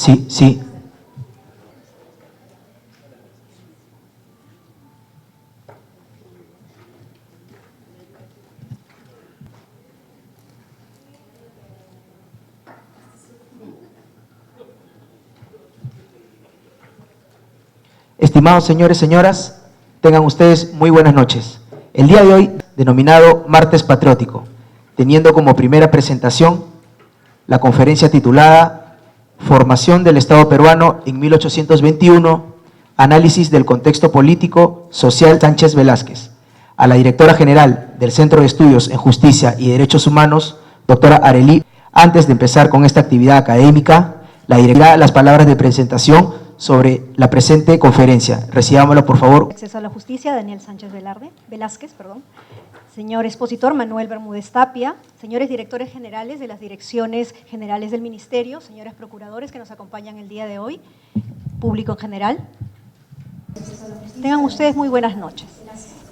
Sí, sí. Estimados señores, señoras, tengan ustedes muy buenas noches. El día de hoy, denominado Martes Patriótico, teniendo como primera presentación la conferencia titulada Formación del Estado peruano en 1821, análisis del contexto político, social Sánchez Velázquez. A la directora general del Centro de Estudios en Justicia y Derechos Humanos, doctora Arely. Antes de empezar con esta actividad académica, la directora las palabras de presentación sobre la presente conferencia. Recibámoslo, por favor. Acceso a la Justicia, Daniel Sánchez Velázquez. Señor expositor Manuel Bermúdez Tapia, señores directores generales de las direcciones generales del Ministerio, señores procuradores que nos acompañan el día de hoy, público en general. Tengan ustedes muy buenas noches.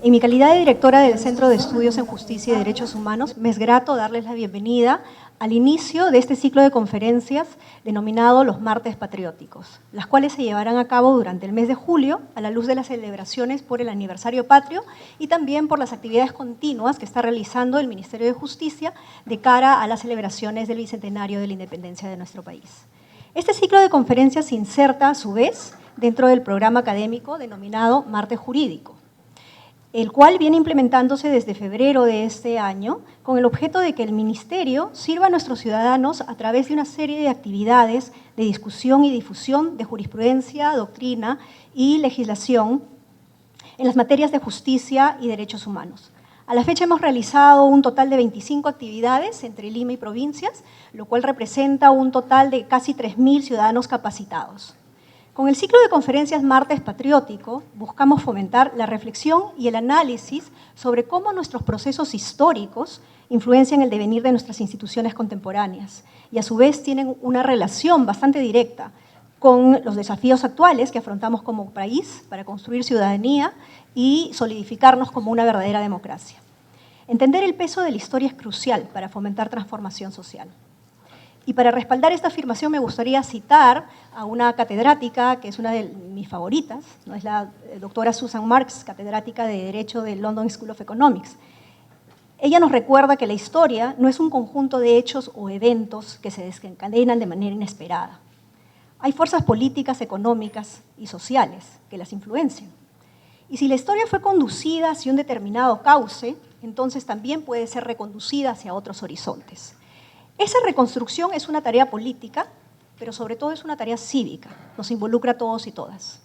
En mi calidad de directora del Centro de Estudios en Justicia y Derechos Humanos, me es grato darles la bienvenida al inicio de este ciclo de conferencias denominado los Martes Patrióticos, las cuales se llevarán a cabo durante el mes de julio a la luz de las celebraciones por el aniversario patrio y también por las actividades continuas que está realizando el Ministerio de Justicia de cara a las celebraciones del bicentenario de la independencia de nuestro país. Este ciclo de conferencias se inserta a su vez dentro del programa académico denominado Martes Jurídico, el cual viene implementándose desde febrero de este año con el objeto de que el Ministerio sirva a nuestros ciudadanos a través de una serie de actividades de discusión y difusión de jurisprudencia, doctrina y legislación en las materias de justicia y derechos humanos. A la fecha hemos realizado un total de 25 actividades entre Lima y provincias, lo cual representa un total de casi 3.000 ciudadanos capacitados. Con el ciclo de conferencias Martes Patriótico buscamos fomentar la reflexión y el análisis sobre cómo nuestros procesos históricos influencian el devenir de nuestras instituciones contemporáneas y a su vez tienen una relación bastante directa con los desafíos actuales que afrontamos como país para construir ciudadanía y solidificarnos como una verdadera democracia. Entender el peso de la historia es crucial para fomentar transformación social. Y para respaldar esta afirmación me gustaría citar a una catedrática que es una de mis favoritas, ¿no? Es la doctora Susan Marks, catedrática de Derecho del London School of Economics. Ella nos recuerda que la historia no es un conjunto de hechos o eventos que se desencadenan de manera inesperada. Hay fuerzas políticas, económicas y sociales que las influencian. Y si la historia fue conducida hacia un determinado cauce, entonces también puede ser reconducida hacia otros horizontes. Esa reconstrucción es una tarea política, pero sobre todo es una tarea cívica, nos involucra a todos y todas.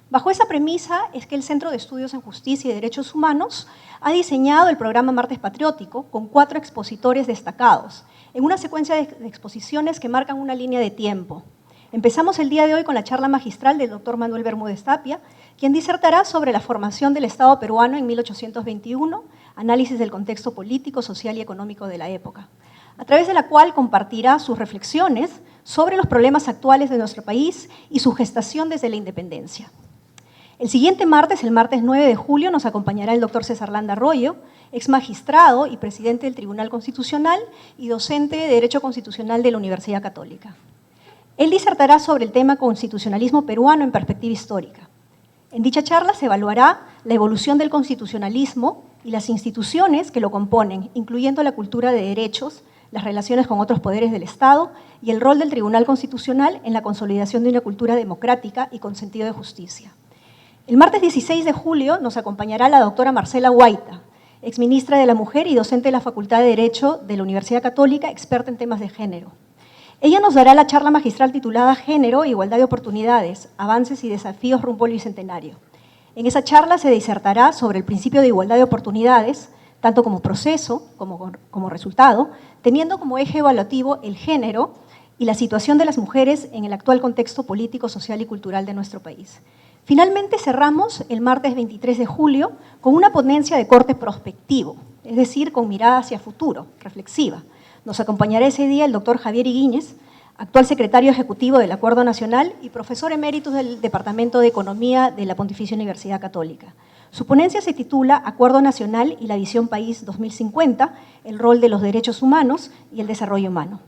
Bajo esa premisa es que el Centro de Estudios en Justicia y Derechos Humanos ha diseñado el programa Martes Patriótico con 4 expositores destacados, en una secuencia de exposiciones que marcan una línea de tiempo. Empezamos el día de hoy con la charla magistral del doctor Manuel Bermúdez Tapia, quien disertará sobre la formación del Estado peruano en 1821, análisis del contexto político, social y económico de la época, a través de la cual compartirá sus reflexiones sobre los problemas actuales de nuestro país y su gestación desde la independencia. El siguiente martes, el martes 9 de julio, nos acompañará el doctor César Landa Arroyo, ex magistrado y presidente del Tribunal Constitucional y docente de Derecho Constitucional de la Universidad Católica. Él disertará sobre el tema constitucionalismo peruano en perspectiva histórica. En dicha charla se evaluará la evolución del constitucionalismo y las instituciones que lo componen, incluyendo la cultura de derechos, las relaciones con otros poderes del Estado y el rol del Tribunal Constitucional en la consolidación de una cultura democrática y con sentido de justicia. El martes 16 de julio nos acompañará la doctora Marcela Guaita, exministra de la Mujer y docente de la Facultad de Derecho de la Universidad Católica, experta en temas de género. Ella nos dará la charla magistral titulada Género e Igualdad de Oportunidades, avances y desafíos rumbo al bicentenario. En esa charla se disertará sobre el principio de igualdad de oportunidades, tanto como proceso como resultado, teniendo como eje evaluativo el género y la situación de las mujeres en el actual contexto político, social y cultural de nuestro país. Finalmente cerramos el martes 23 de julio con una ponencia de corte prospectivo, es decir, con mirada hacia futuro, reflexiva. Nos acompañará ese día el doctor Javier Higuíñez, actual secretario ejecutivo del Acuerdo Nacional y profesor eméritus del Departamento de Economía de la Pontificia Universidad Católica. Su ponencia se titula Acuerdo Nacional y la Visión País 2050, el rol de los derechos humanos y el desarrollo humano.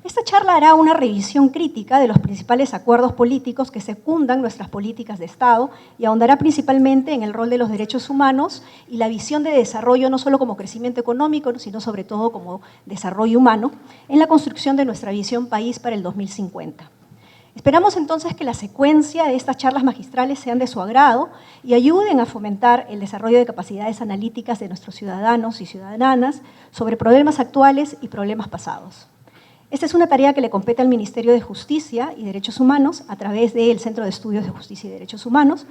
Esta charla hará una revisión crítica de los principales acuerdos políticos que secundan nuestras políticas de Estado y ahondará principalmente en el rol de los derechos humanos y la visión de desarrollo no solo como crecimiento económico, sino sobre todo como desarrollo humano en la construcción de nuestra visión país para el 2050. Esperamos entonces que la secuencia de estas charlas magistrales sean de su agrado y ayuden a fomentar el desarrollo de capacidades analíticas de nuestros ciudadanos y ciudadanas sobre problemas actuales y problemas pasados. Esta es una tarea que le compete al Ministerio de Justicia y Derechos Humanos a través del Centro de Estudios de Justicia y Derechos Humanos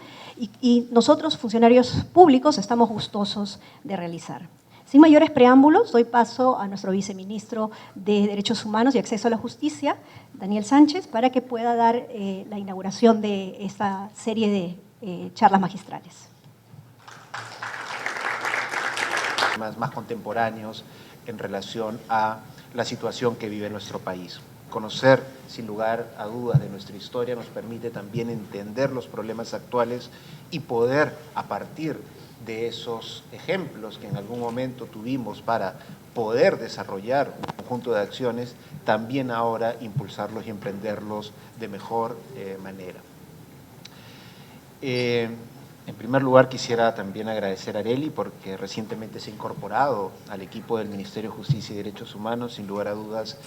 y nosotros, funcionarios públicos, estamos gustosos de realizar. Sin mayores preámbulos, doy paso a nuestro viceministro de Derechos Humanos y Acceso a la Justicia, Daniel Sánchez, para que pueda dar la inauguración de esta serie de charlas magistrales. Más contemporáneos en relación a la situación que vive nuestro país. Conocer, sin lugar a dudas, de nuestra historia nos permite también entender los problemas actuales y poder, a partir de esos ejemplos que en algún momento tuvimos para poder desarrollar un conjunto de acciones, también ahora impulsarlos y emprenderlos de mejor manera. En primer lugar, quisiera también agradecer a Arely porque recientemente se ha incorporado al equipo del Ministerio de Justicia y Derechos Humanos. Sin lugar a dudas,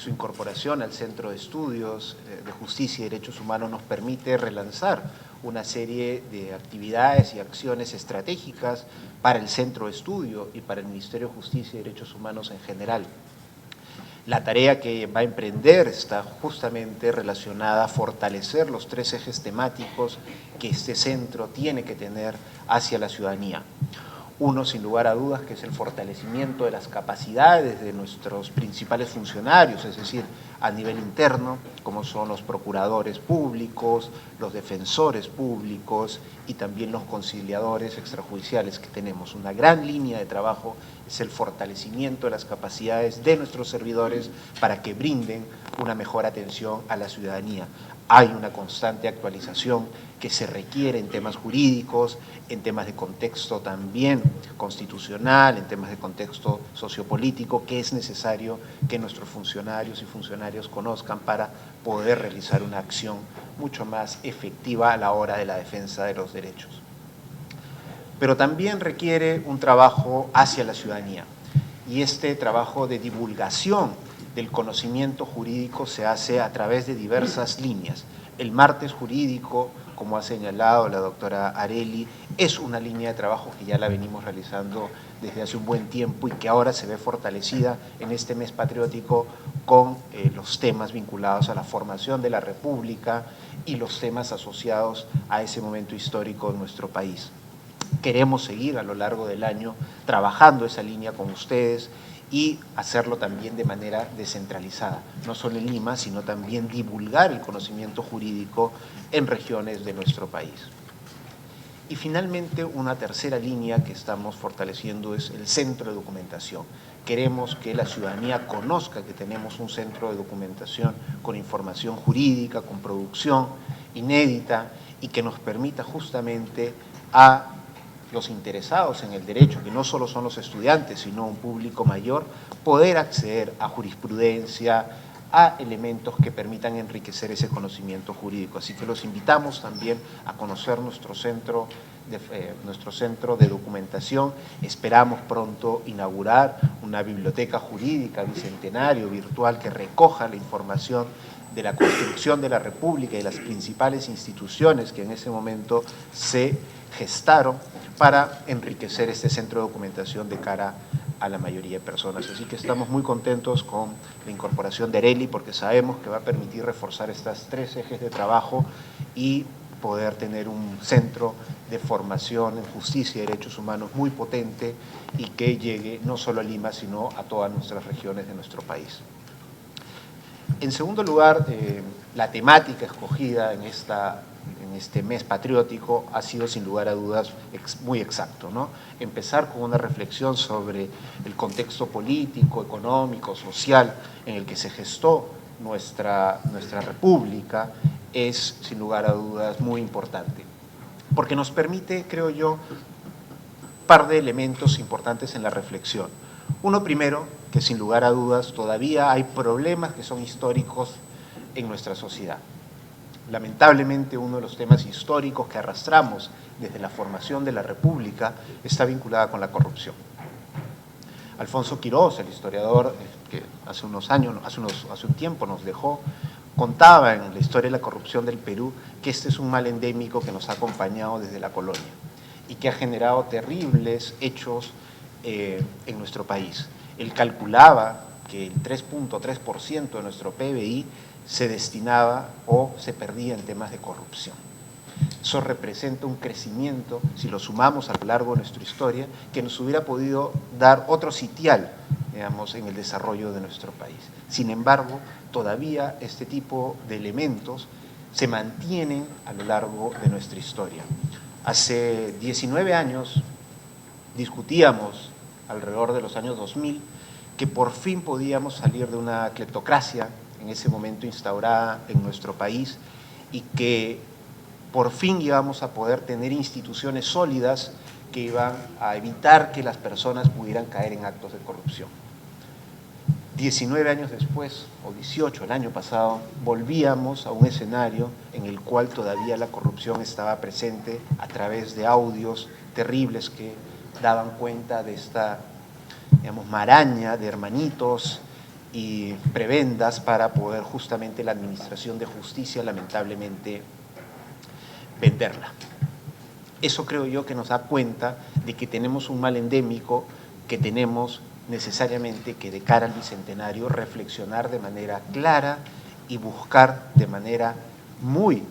su incorporación al Centro de Estudios de Justicia y Derechos Humanos nos permite relanzar una serie de actividades y acciones estratégicas para el Centro de Estudio y para el Ministerio de Justicia y Derechos Humanos en general. La tarea que va a emprender está justamente relacionada a fortalecer los 3 ejes temáticos que este centro tiene que tener hacia la ciudadanía. Uno, sin lugar a dudas, que es el fortalecimiento de las capacidades de nuestros principales funcionarios, es decir, a nivel interno, como son los procuradores públicos, los defensores públicos y también los conciliadores extrajudiciales que tenemos. Una gran línea de trabajo es el fortalecimiento de las capacidades de nuestros servidores para que brinden una mejor atención a la ciudadanía. Hay una constante actualización que se requiere en temas jurídicos, en temas de contexto también constitucional, en temas de contexto sociopolítico, que es necesario que nuestros funcionarios y funcionarias conozcan para poder realizar una acción mucho más efectiva a la hora de la defensa de los derechos. Pero también requiere un trabajo hacia la ciudadanía, y este trabajo de divulgación del conocimiento jurídico se hace a través de diversas líneas. El martes jurídico, como ha señalado la doctora Arely, es una línea de trabajo que ya la venimos realizando desde hace un buen tiempo y que ahora se ve fortalecida en este mes patriótico con los temas vinculados a la formación de la República y los temas asociados a ese momento histórico en nuestro país. Queremos seguir a lo largo del año trabajando esa línea con ustedes y hacerlo también de manera descentralizada, no solo en Lima, sino también divulgar el conocimiento jurídico en regiones de nuestro país. Y finalmente, una tercera línea que estamos fortaleciendo es el centro de documentación. Queremos que la ciudadanía conozca que tenemos un centro de documentación con información jurídica, con producción inédita y que nos permita justamente a los interesados en el derecho, que no solo son los estudiantes, sino un público mayor, poder acceder a jurisprudencia, a elementos que permitan enriquecer ese conocimiento jurídico. Así que los invitamos también a conocer nuestro centro de documentación. Esperamos pronto inaugurar una biblioteca jurídica bicentenario virtual que recoja la información de la construcción de la República y las principales instituciones que en ese momento se gestaron para enriquecer este centro de documentación de cara a la mayoría de personas. Así que estamos muy contentos con la incorporación de Arely porque sabemos que va a permitir reforzar estos 3 ejes de trabajo y poder tener un centro de formación en justicia y derechos humanos muy potente y que llegue no solo a Lima, sino a todas nuestras regiones de nuestro país. En segundo lugar, la temática escogida en este mes patriótico ha sido sin lugar a dudas muy exacto, ¿no? Empezar con una reflexión sobre el contexto político, económico, social en el que se gestó nuestra República es sin lugar a dudas muy importante, porque nos permite, creo yo, un par de elementos importantes en la reflexión. Uno primero, que sin lugar a dudas todavía hay problemas que son históricos en nuestra sociedad. Lamentablemente, uno de los temas históricos que arrastramos desde la formación de la República está vinculada con la corrupción. Alfonso Quirós, el historiador que hace un tiempo nos dejó, contaba en la historia de la corrupción del Perú que este es un mal endémico que nos ha acompañado desde la colonia y que ha generado terribles hechos en nuestro país. Él calculaba que el 3.3% de nuestro PBI se destinaba o se perdía en temas de corrupción. Eso representa un crecimiento, si lo sumamos a lo largo de nuestra historia, que nos hubiera podido dar otro sitial, digamos, en el desarrollo de nuestro país. Sin embargo, todavía este tipo de elementos se mantienen a lo largo de nuestra historia. Hace 19 años discutíamos, alrededor de los años 2000, que por fin podíamos salir de una cleptocracia en ese momento instaurada en nuestro país y que por fin íbamos a poder tener instituciones sólidas que iban a evitar que las personas pudieran caer en actos de corrupción. 19 años después, o 18, el año pasado, volvíamos a un escenario en el cual todavía la corrupción estaba presente a través de audios terribles que daban cuenta de esta, digamos, maraña de hermanitos y prebendas para poder justamente la administración de justicia, lamentablemente, venderla. Eso creo yo que nos da cuenta de que tenemos un mal endémico, que tenemos necesariamente que de cara al Bicentenario reflexionar de manera clara y buscar de manera muy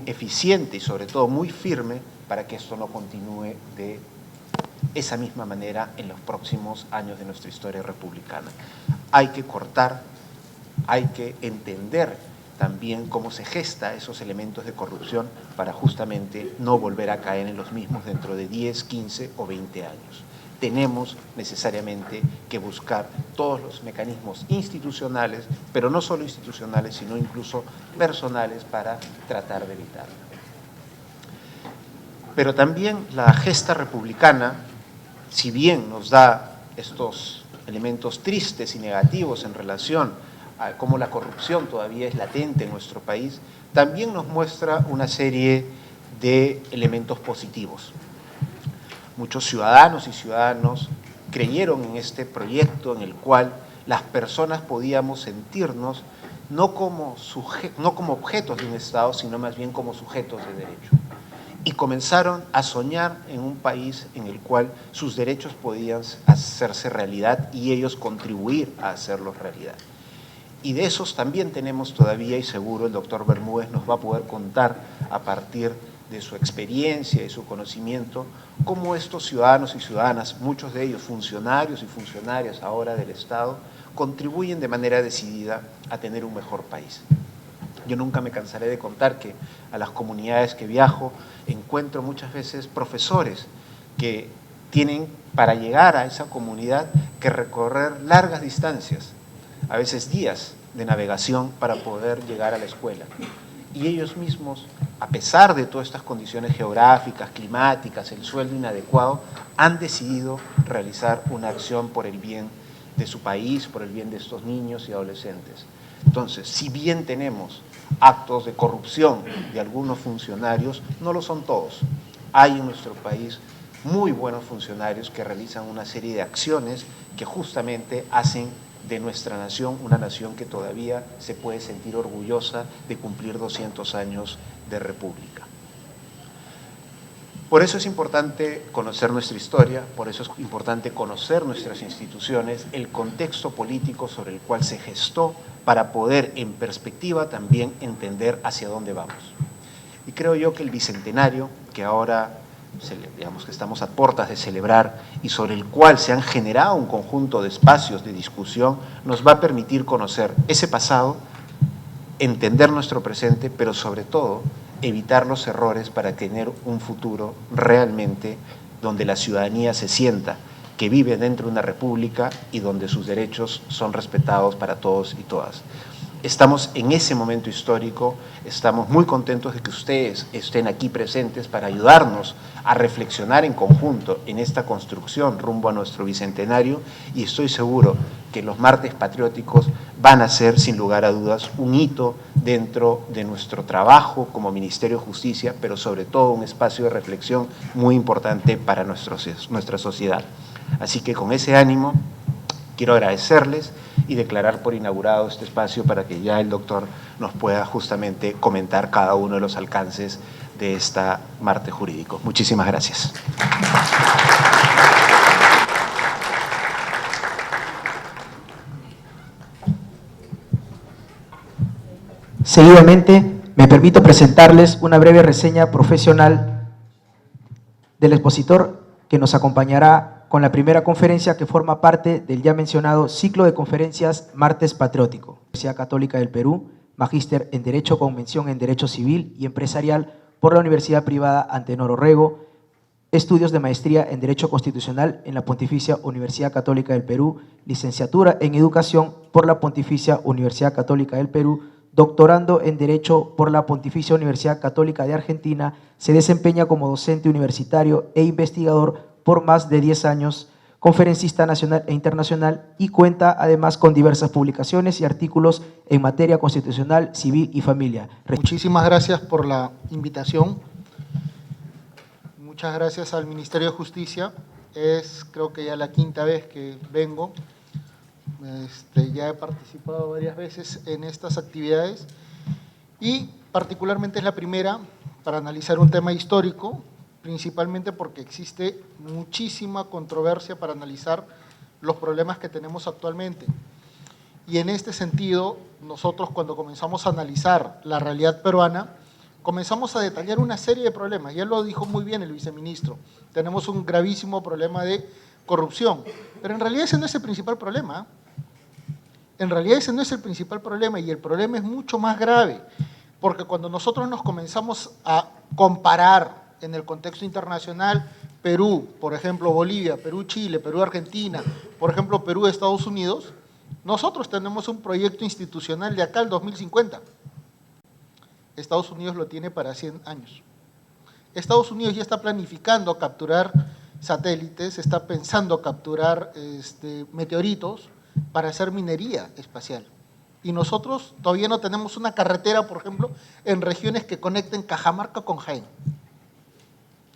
eficiente y sobre todo muy firme para que esto no continúe de esa misma manera en los próximos años de nuestra historia republicana. Hay que cortar, hay que entender también cómo se gesta esos elementos de corrupción para justamente no volver a caer en los mismos dentro de 10, 15 o 20 años. Tenemos necesariamente que buscar todos los mecanismos institucionales, pero no solo institucionales, sino incluso personales para tratar de evitarlo. Pero también la gesta republicana, si bien nos da estos elementos tristes y negativos en relación a cómo la corrupción todavía es latente en nuestro país, también nos muestra una serie de elementos positivos. Muchos ciudadanos y ciudadanas creyeron en este proyecto en el cual las personas podíamos sentirnos no como objetos de un Estado, sino más bien como sujetos de derecho. Y comenzaron a soñar en un país en el cual sus derechos podían hacerse realidad y ellos contribuir a hacerlos realidad. Y de esos también tenemos todavía, y seguro el doctor Bermúdez nos va a poder contar a partir de su experiencia y su conocimiento, cómo estos ciudadanos y ciudadanas, muchos de ellos funcionarios y funcionarias ahora del Estado, contribuyen de manera decidida a tener un mejor país. Yo nunca me cansaré de contar que a las comunidades que viajo encuentro muchas veces profesores que tienen para llegar a esa comunidad que recorrer largas distancias, a veces días de navegación para poder llegar a la escuela. Y ellos mismos, a pesar de todas estas condiciones geográficas, climáticas, el sueldo inadecuado, han decidido realizar una acción por el bien de su país, por el bien de estos niños y adolescentes. Entonces, si bien tenemos actos de corrupción de algunos funcionarios, no lo son todos. Hay en nuestro país muy buenos funcionarios que realizan una serie de acciones que justamente hacen de nuestra nación una nación que todavía se puede sentir orgullosa de cumplir 200 años de república. Por eso es importante conocer nuestra historia, por eso es importante conocer nuestras instituciones, el contexto político sobre el cual se gestó para poder en perspectiva también entender hacia dónde vamos. Y creo yo que el Bicentenario, que ahora digamos que estamos a puertas de celebrar y sobre el cual se han generado un conjunto de espacios de discusión, nos va a permitir conocer ese pasado, entender nuestro presente, pero sobre todo evitar los errores para tener un futuro realmente donde la ciudadanía se sienta que vive dentro de una república y donde sus derechos son respetados para todos y todas. Estamos en ese momento histórico, estamos muy contentos de que ustedes estén aquí presentes para ayudarnos a reflexionar en conjunto en esta construcción rumbo a nuestro bicentenario, y estoy seguro que los martes patrióticos van a ser, sin lugar a dudas, un hito dentro de nuestro trabajo como Ministerio de Justicia, pero sobre todo un espacio de reflexión muy importante para nuestra sociedad. Así que con ese ánimo quiero agradecerles y declarar por inaugurado este espacio para que ya el doctor nos pueda justamente comentar cada uno de los alcances de esta martes jurídico. Muchísimas gracias. Seguidamente, me permito presentarles una breve reseña profesional del expositor que nos acompañará con la primera conferencia que forma parte del ya mencionado ciclo de conferencias Martes Patriótico. Universidad Católica del Perú, Magíster en Derecho con mención en Derecho Civil y Empresarial por la Universidad Privada Antenor Orrego, estudios de maestría en Derecho Constitucional en la Pontificia Universidad Católica del Perú, licenciatura en Educación por la Pontificia Universidad Católica del Perú, doctorando en Derecho por la Pontificia Universidad Católica de Argentina, se desempeña como docente universitario e investigador por más de 10 años, conferencista nacional e internacional, y cuenta además con diversas publicaciones y artículos en materia constitucional, civil y familia. Muchísimas gracias por la invitación. Muchas gracias al Ministerio de Justicia. Es creo que ya la quinta vez que vengo. Ya he participado varias veces en estas actividades y particularmente es la primera para analizar un tema histórico, principalmente porque existe muchísima controversia para analizar los problemas que tenemos actualmente. Y en este sentido, nosotros cuando comenzamos a analizar la realidad peruana, comenzamos a detallar una serie de problemas. Ya lo dijo muy bien el viceministro, tenemos un gravísimo problema de corrupción, pero en realidad ese no es el principal problema. En realidad ese no es el principal problema y el problema es mucho más grave, porque cuando nosotros nos comenzamos a comparar en el contexto internacional, Perú, por ejemplo, Bolivia, Perú, Chile, Perú, Argentina, por ejemplo, Perú, Estados Unidos, nosotros tenemos un proyecto institucional de acá al 2050. Estados Unidos lo tiene para 100 años. Estados Unidos ya está planificando capturar satélites, está pensando capturar meteoritos para hacer minería espacial. Y nosotros todavía no tenemos una carretera, por ejemplo, en regiones que conecten Cajamarca con Jaén.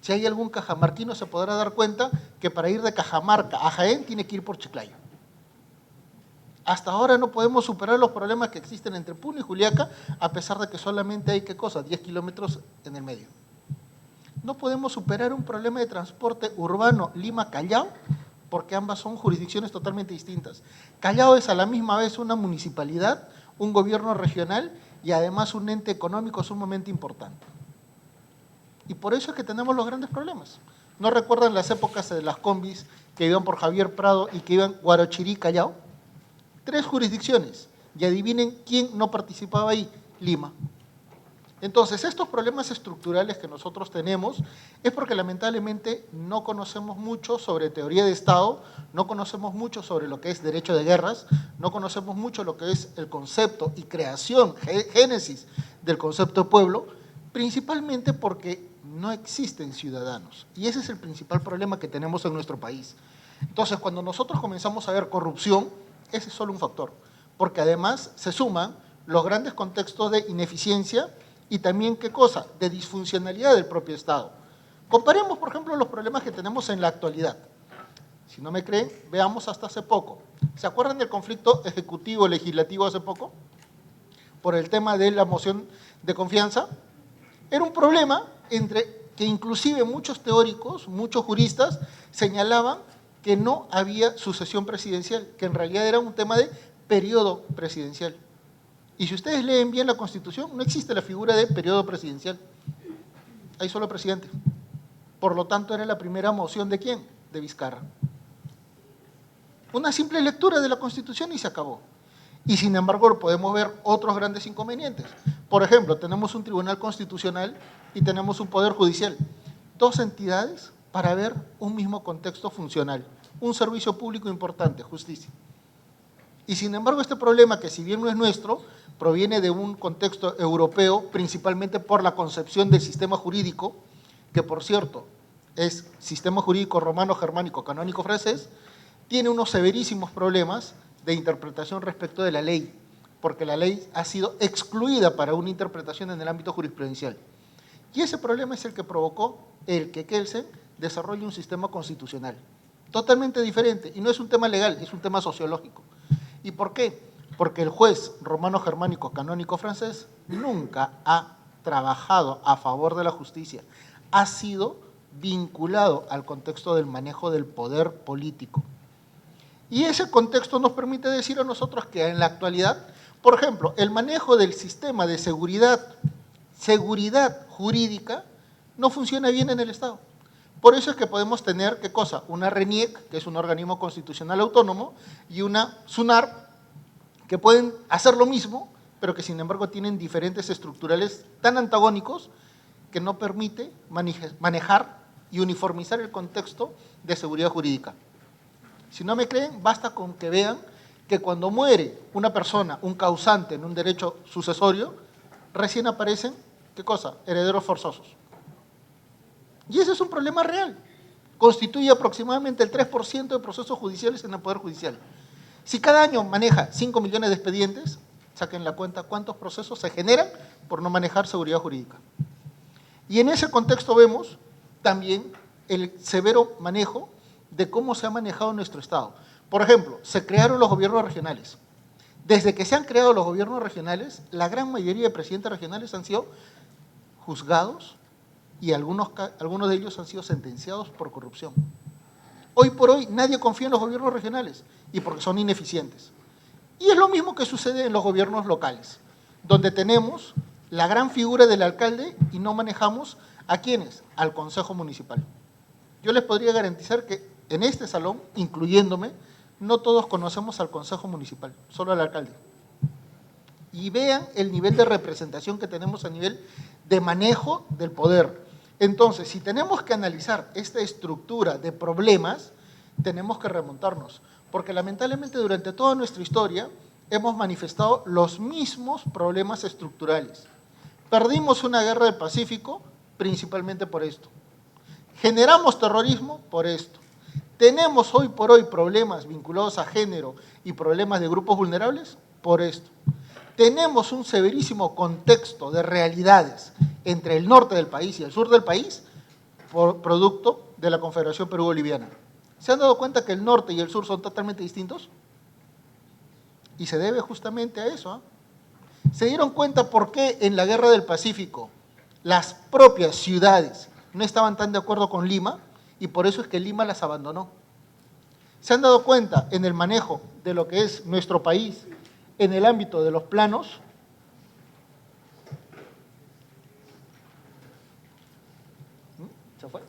Si hay algún cajamarquino se podrá dar cuenta que para ir de Cajamarca a Jaén tiene que ir por Chiclayo. Hasta ahora no podemos superar los problemas que existen entre Puno y Juliaca, a pesar de que solamente hay, ¿qué cosa?, 10 kilómetros en el medio. No podemos superar un problema de transporte urbano Lima-Callao, porque ambas son jurisdicciones totalmente distintas. Callao es a la misma vez una municipalidad, un gobierno regional y además un ente económico sumamente importante. Y por eso es que tenemos los grandes problemas. ¿No recuerdan las épocas de las combis que iban por Javier Prado y que iban Guarochirí, Callao? 3 jurisdicciones. Y adivinen quién no participaba ahí, Lima. Entonces, estos problemas estructurales que nosotros tenemos es porque lamentablemente no conocemos mucho sobre teoría de Estado, no conocemos mucho sobre lo que es derecho de guerras, no conocemos mucho lo que es el concepto y creación, génesis del concepto de pueblo, principalmente porque no existen ciudadanos. Y ese es el principal problema que tenemos en nuestro país. Entonces, cuando nosotros comenzamos a ver corrupción, ese es solo un factor, porque además se suman los grandes contextos de ineficiencia y también, ¿qué cosa?, de disfuncionalidad del propio Estado. Comparemos, por ejemplo, los problemas que tenemos en la actualidad. Si no me creen, veamos hasta hace poco. ¿Se acuerdan del conflicto ejecutivo-legislativo hace poco? Por el tema de la moción de confianza. Era un problema entre que inclusive muchos teóricos, muchos juristas, señalaban que no había sucesión presidencial, que en realidad era un tema de periodo presidencial. Y si ustedes leen bien la Constitución, no existe la figura de periodo presidencial. Hay solo presidente. Por lo tanto, era la primera moción ¿de quién? De Vizcarra. Una simple lectura de la Constitución y se acabó. Y sin embargo, podemos ver otros grandes inconvenientes. Por ejemplo, tenemos un Tribunal Constitucional y tenemos un Poder Judicial. 2 entidades para ver un mismo contexto funcional. Un servicio público importante, justicia. Y sin embargo, este problema, que si bien no es nuestro, proviene de un contexto europeo, principalmente por la concepción del sistema jurídico, que por cierto es sistema jurídico romano, germánico, canónico francés, tiene unos severísimos problemas de interpretación respecto de la ley, porque la ley ha sido excluida para una interpretación en el ámbito jurisprudencial. Y ese problema es el que provocó el que Kelsen desarrolle un sistema constitucional totalmente diferente, y no es un tema legal, es un tema sociológico. ¿Y por qué? Porque el juez romano, germánico, canónico francés nunca ha trabajado a favor de la justicia, ha sido vinculado al contexto del manejo del poder político. Y ese contexto nos permite decir a nosotros que en la actualidad, por ejemplo, el manejo del sistema de seguridad jurídica no funciona bien en el Estado. Por eso es que podemos tener, ¿qué cosa? Una RENIEC, que es un organismo constitucional autónomo, y una SUNAR, que pueden hacer lo mismo, pero que sin embargo tienen diferentes estructurales tan antagónicos que no permite manejar y uniformizar el contexto de seguridad jurídica. Si no me creen, basta con que vean que cuando muere una persona, un causante en un derecho sucesorio, recién aparecen, ¿qué cosa? Herederos forzosos. Y ese es un problema real. Constituye aproximadamente el 3% de procesos judiciales en el Poder Judicial. Si cada año maneja 5 millones de expedientes, saquen la cuenta cuántos procesos se generan por no manejar seguridad jurídica. Y en ese contexto vemos también el severo manejo de cómo se ha manejado nuestro Estado. Por ejemplo, se crearon los gobiernos regionales. Desde que se han creado los gobiernos regionales, la gran mayoría de presidentes regionales han sido juzgados y algunos de ellos han sido sentenciados por corrupción. Hoy por hoy nadie confía en los gobiernos regionales y porque son ineficientes. Y es lo mismo que sucede en los gobiernos locales, donde tenemos la gran figura del alcalde y no manejamos ¿a quiénes? Al Consejo Municipal. Yo les podría garantizar que en este salón, incluyéndome, no todos conocemos al Consejo Municipal, solo al alcalde. Y vean el nivel de representación que tenemos a nivel de manejo del poder. Entonces, si tenemos que analizar esta estructura de problemas, tenemos que remontarnos, porque lamentablemente durante toda nuestra historia hemos manifestado los mismos problemas estructurales. Perdimos una guerra del Pacífico principalmente por esto. Generamos terrorismo por esto. Tenemos hoy por hoy problemas vinculados a género y problemas de grupos vulnerables por esto. Tenemos un severísimo contexto de realidades entre el norte del país y el sur del país por producto de la Confederación Perú-Boliviana. ¿Se han dado cuenta que el norte y el sur son totalmente distintos? Y se debe justamente a eso. ¿Se dieron cuenta por qué en la Guerra del Pacífico las propias ciudades no estaban tan de acuerdo con Lima y por eso es que Lima las abandonó? ¿Se han dado cuenta en el manejo de lo que es nuestro país en el ámbito de los planos? ¿Se fue?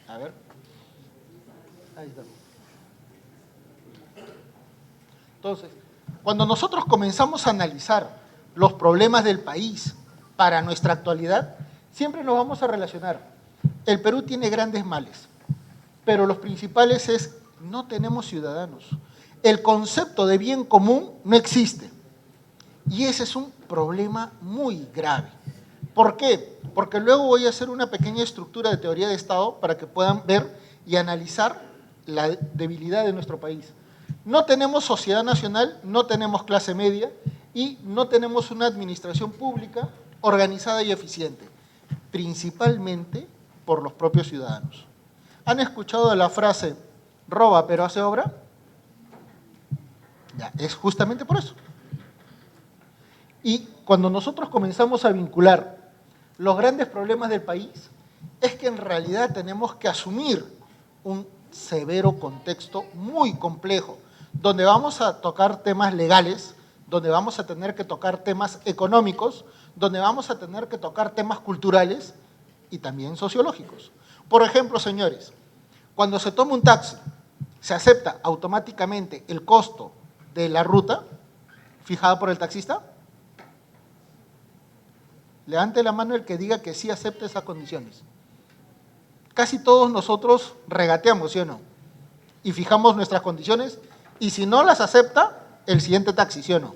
A ver. Ahí está. Entonces, cuando nosotros comenzamos a analizar los problemas del país para nuestra actualidad, siempre nos vamos a relacionar. El Perú tiene grandes males, pero los principales es no tenemos ciudadanos. El concepto de bien común no existe. Y ese es un problema muy grave. ¿Por qué? Porque luego voy a hacer una pequeña estructura de teoría de Estado para que puedan ver y analizar la debilidad de nuestro país. No tenemos sociedad nacional, no tenemos clase media y no tenemos una administración pública organizada y eficiente, principalmente por los propios ciudadanos. ¿Han escuchado la frase, roba pero hace obra? Ya, es justamente por eso. Y cuando nosotros comenzamos a vincular los grandes problemas del país, es que en realidad tenemos que asumir un severo contexto muy complejo, donde vamos a tocar temas legales, donde vamos a tener que tocar temas económicos, donde vamos a tener que tocar temas culturales y también sociológicos. Por ejemplo, señores, cuando se toma un taxi, ¿se acepta automáticamente el costo de la ruta fijada por el taxista? Levante la mano el que diga que sí acepta esas condiciones. casi todos nosotros regateamos, ¿sí o no? Y fijamos nuestras condiciones, y si no las acepta, el siguiente taxi, ¿sí o no?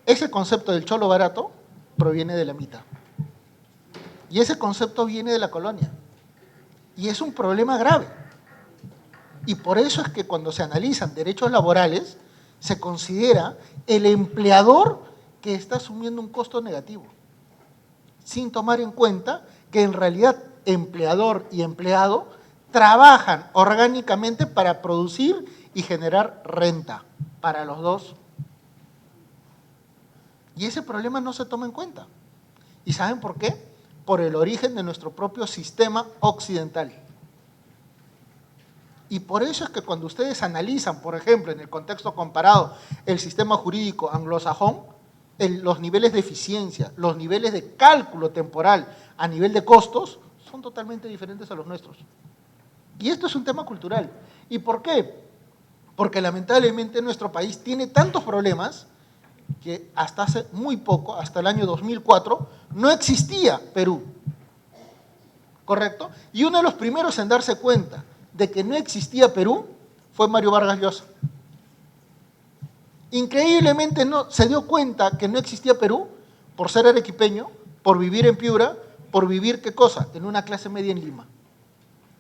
Ese concepto del cholo barato proviene de la mitad. Y ese concepto viene de la colonia. Y es un problema grave. Y por eso es que cuando se analizan derechos laborales, se considera el empleador que está asumiendo un costo negativo, sin tomar en cuenta que en realidad empleador y empleado trabajan orgánicamente para producir y generar renta para los dos. Y ese problema no se toma en cuenta. ¿Y saben por qué? Por el origen de nuestro propio sistema occidental. Y por eso es que cuando ustedes analizan, por ejemplo, en el contexto comparado, el sistema jurídico anglosajón, los niveles de eficiencia, los niveles de cálculo temporal a nivel de costos, son totalmente diferentes a los nuestros. Y esto es un tema cultural. ¿Y por qué? Porque lamentablemente nuestro país tiene tantos problemas que hasta hace muy poco, hasta el año 2004, no existía Perú. ¿Correcto? Y uno de los primeros en darse cuenta de que no existía Perú fue Mario Vargas Llosa. Increíblemente no, se dio cuenta que no existía Perú por ser arequipeño, por vivir en Piura, por vivir, ¿qué cosa? En una clase media en Lima.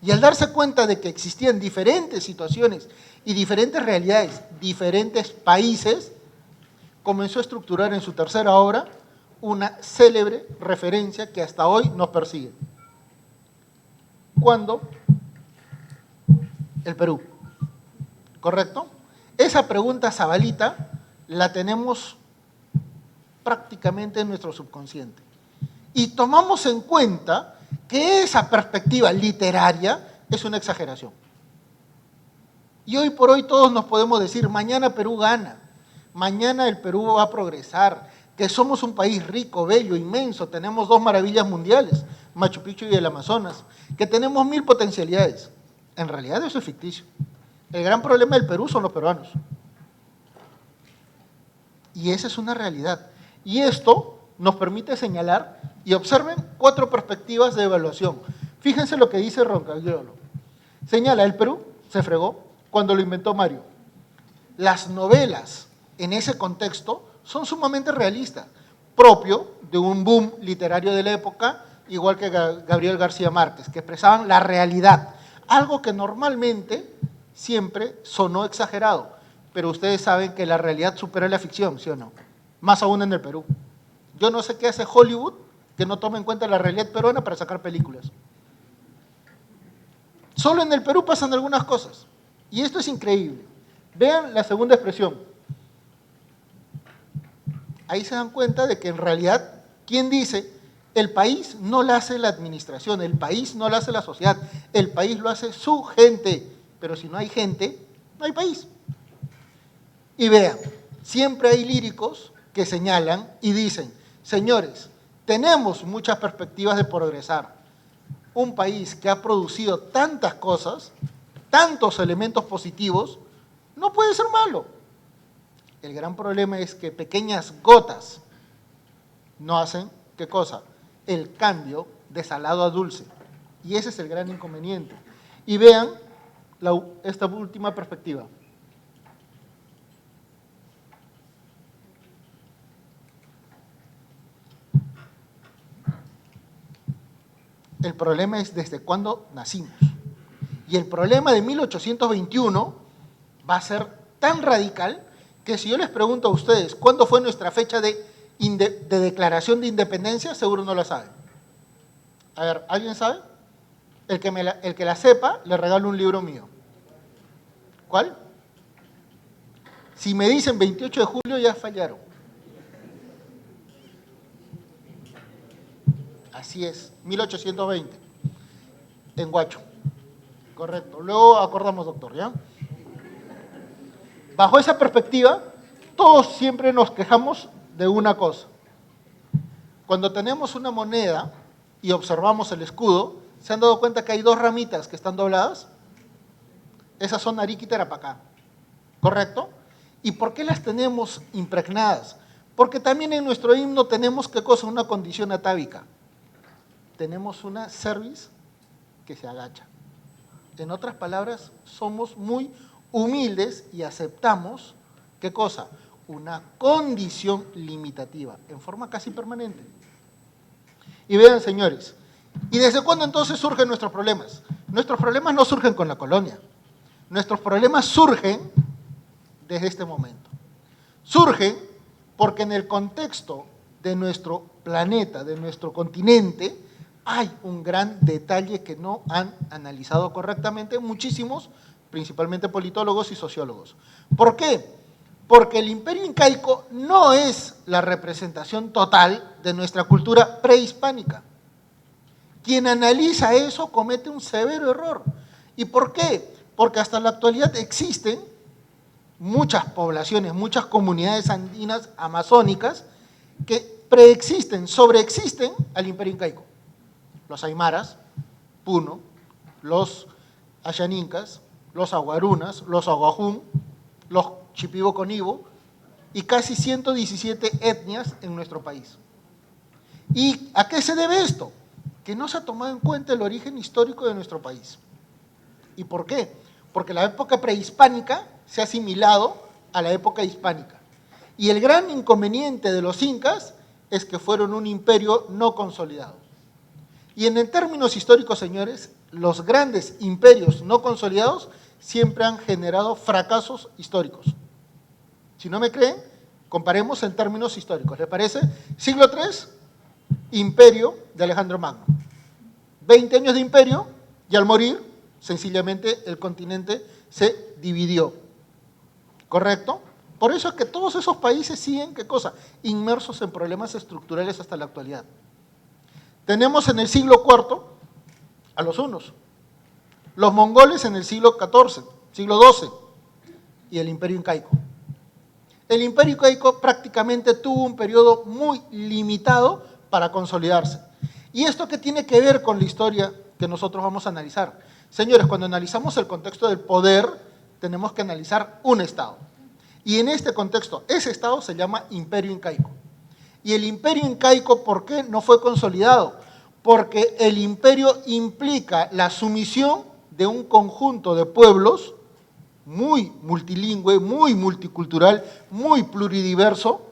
Y al darse cuenta de que existían diferentes situaciones y diferentes realidades, diferentes países, comenzó a estructurar en su tercera obra una célebre referencia que hasta hoy nos persigue. ¿Cuándo? El Perú. ¿Correcto? Esa pregunta zabalita la tenemos prácticamente en nuestro subconsciente. Y tomamos en cuenta que esa perspectiva literaria es una exageración. Y hoy por hoy todos nos podemos decir, mañana Perú gana, mañana el Perú va a progresar, que somos un país rico, bello, inmenso, tenemos 2 maravillas mundiales, Machu Picchu y el Amazonas, que tenemos 1000 potencialidades. En realidad eso es ficticio. El gran problema del Perú son los peruanos. Y esa es una realidad. Y esto nos permite señalar, y observen 4 perspectivas de evaluación. Fíjense lo que dice Roncagliolo. Señala, el Perú se fregó cuando lo inventó Mario. Las novelas en ese contexto son sumamente realistas, propio de un boom literario de la época, igual que Gabriel García Márquez, que expresaban la realidad, algo que normalmente siempre sonó exagerado, pero ustedes saben que la realidad supera la ficción, ¿sí o no? Más aún en el Perú. Yo no sé qué hace Hollywood que no tome en cuenta la realidad peruana para sacar películas. Solo en el Perú pasan algunas cosas, y esto es increíble. Vean la segunda expresión. Ahí se dan cuenta de que en realidad, ¿quién dice? El país no lo hace la administración, el país no lo hace la sociedad, el país lo hace su gente, pero si no hay gente, no hay país. Y vean, siempre hay líricos que señalan y dicen, señores, tenemos muchas perspectivas de progresar. Un país que ha producido tantas cosas, tantos elementos positivos, no puede ser malo. El gran problema es que pequeñas gotas no hacen, ¿qué cosa? El cambio de salado a dulce. Y ese es el gran inconveniente. Y vean esta última perspectiva. El problema es desde cuándo nacimos. Y el problema de 1821 va a ser tan radical que si yo les pregunto a ustedes cuándo fue nuestra fecha de declaración de independencia, seguro no la saben. A ver, ¿alguien sabe? El que la sepa, le regalo un libro mío. ¿Cuál? Si me dicen 28 de julio, ya fallaron. Así es, 1820, en Huacho. Correcto. Luego acordamos, doctor, ¿ya? Bajo esa perspectiva, todos siempre nos quejamos de una cosa. Cuando tenemos una moneda y observamos el escudo, ¿se han dado cuenta que hay 2 ramitas que están dobladas? Esas son Arica y Tarapacá, ¿correcto? ¿Y por qué las tenemos impregnadas? Porque también en nuestro himno tenemos, ¿qué cosa? Una condición atávica. Tenemos una cerviz que se agacha. En otras palabras, somos muy humildes y aceptamos, ¿qué cosa? Una condición limitativa, en forma casi permanente. Y vean, señores, ¿y desde cuándo entonces surgen nuestros problemas? Nuestros problemas no surgen con la colonia. Nuestros problemas surgen desde este momento. Surgen porque en el contexto de nuestro planeta, de nuestro continente, hay un gran detalle que no han analizado correctamente muchísimos, principalmente politólogos y sociólogos. ¿Por qué? Porque el imperio incaico no es la representación total de nuestra cultura prehispánica. Quien analiza eso comete un severo error. ¿Y por qué? Porque hasta la actualidad existen muchas poblaciones, muchas comunidades andinas amazónicas que preexisten, sobreexisten al imperio incaico. Los aymaras, Puno, los ayanincas, los aguarunas, los aguajún, los chipibo-conibo y casi 117 etnias en nuestro país. ¿Y a qué se debe esto? Que no se ha tomado en cuenta el origen histórico de nuestro país. ¿Y por qué? Porque la época prehispánica se ha asimilado a la época hispánica. Y el gran inconveniente de los incas es que fueron un imperio no consolidado. Y en términos históricos, señores, los grandes imperios no consolidados siempre han generado fracasos históricos. Si no me creen, comparemos en términos históricos. ¿Les parece? Siglo III, imperio de Alejandro Magno. 20 años de imperio y al morir, sencillamente el continente se dividió. ¿Correcto? Por eso es que todos esos países siguen, ¿qué cosa? Inmersos en problemas estructurales hasta la actualidad. Tenemos en el siglo IV a los hunos, los mongoles en el siglo XIV, siglo XII, y el imperio incaico. El imperio incaico prácticamente tuvo un periodo muy limitado para consolidarse. ¿Y esto qué tiene que ver con la historia que nosotros vamos a analizar? Señores, cuando analizamos el contexto del poder, tenemos que analizar un Estado. Y en este contexto, ese Estado se llama imperio incaico. Y el imperio incaico, ¿por qué no fue consolidado? Porque el imperio implica la sumisión de un conjunto de pueblos muy multilingüe, muy multicultural, muy pluridiverso,